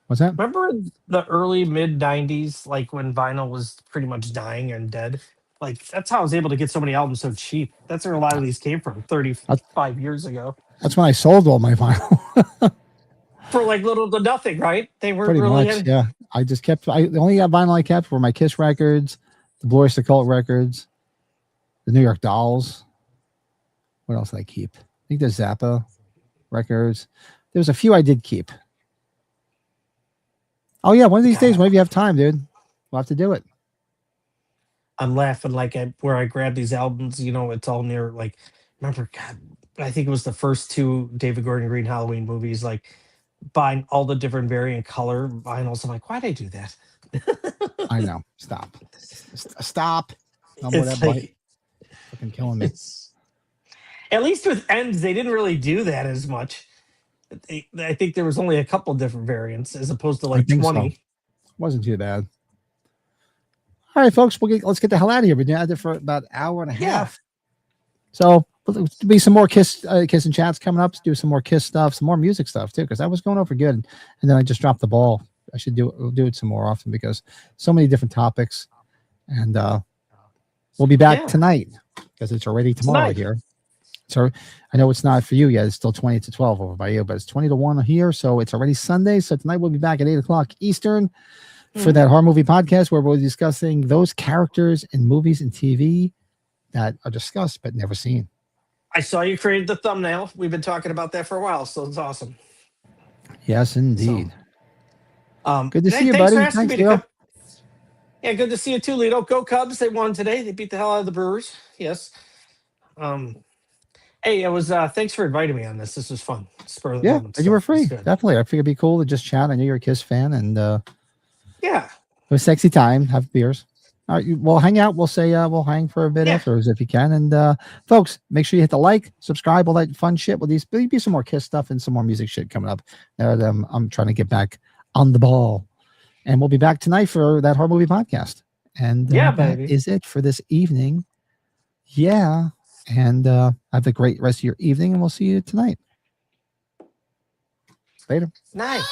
What's that? Remember the early mid 90s, like when vinyl was pretty much dying and dead? Like that's how I was able to get so many albums so cheap. That's where a lot of these came from 35 years ago. That's when I sold all my vinyl. For like little to nothing, right? They were Pretty really much, yeah. I just kept. The only vinyl I kept were my Kiss records, the Glorious Occult records, the New York Dolls. What else did I keep? I think the Zappa records. There was a few I did keep. Oh yeah, one of these days, whenever you have time, dude, we'll have to do it. I'm laughing like where I grabbed these albums. It's all near like. Remember, God, I think it was the first two David Gordon Green Halloween movies. Like buying all the different variant color vinyls. I'm like, why'd I do that? I know. Stop. Stop. No more that bite. Fucking killing me. At least with ends, they didn't really do that as much. I think there was only a couple different variants as opposed to like 20. So. Wasn't too bad. All right, folks, let's get the hell out of here. We've been at it for about an hour and a half. So there'll be some more Kiss and chats coming up. Do some more Kiss stuff, some more music stuff too, because that was going over good. And then I just dropped the ball. I should do it some more often because so many different topics. And we'll be back tonight because it's already tomorrow here. So I know it's not for you yet. It's still 20 to 12 over by you, but it's 20 to 1 here. So it's already Sunday. So tonight we'll be back at 8 o'clock Eastern for that horror movie podcast where we'll be discussing those characters in movies and TV that are discussed but never seen. I saw you created the thumbnail. We've been talking about that for a while, so it's awesome. Yes, indeed. So, good to see you, buddy. Thanks, Leo. Yeah, good to see you too, Lito. Go Cubs. They won today. They beat the hell out of the Brewers. Yes. Hey, it was thanks for inviting me on this. This was fun. Yeah, you were free. Definitely. I figured it'd be cool to just chat. I knew you're a Kiss fan, and yeah, it was a sexy time. Have beers. All right, we'll hang out. We'll say we'll hang for a bit afterwards if you can. And folks, make sure you hit the like, subscribe, all that fun shit. With there'll be some more Kiss stuff and some more music shit coming up. I'm trying to get back on the ball, and we'll be back tonight for that horror movie podcast. And that is it for this evening. Yeah. And have a great rest of your evening, and we'll see you tonight. Later. Night.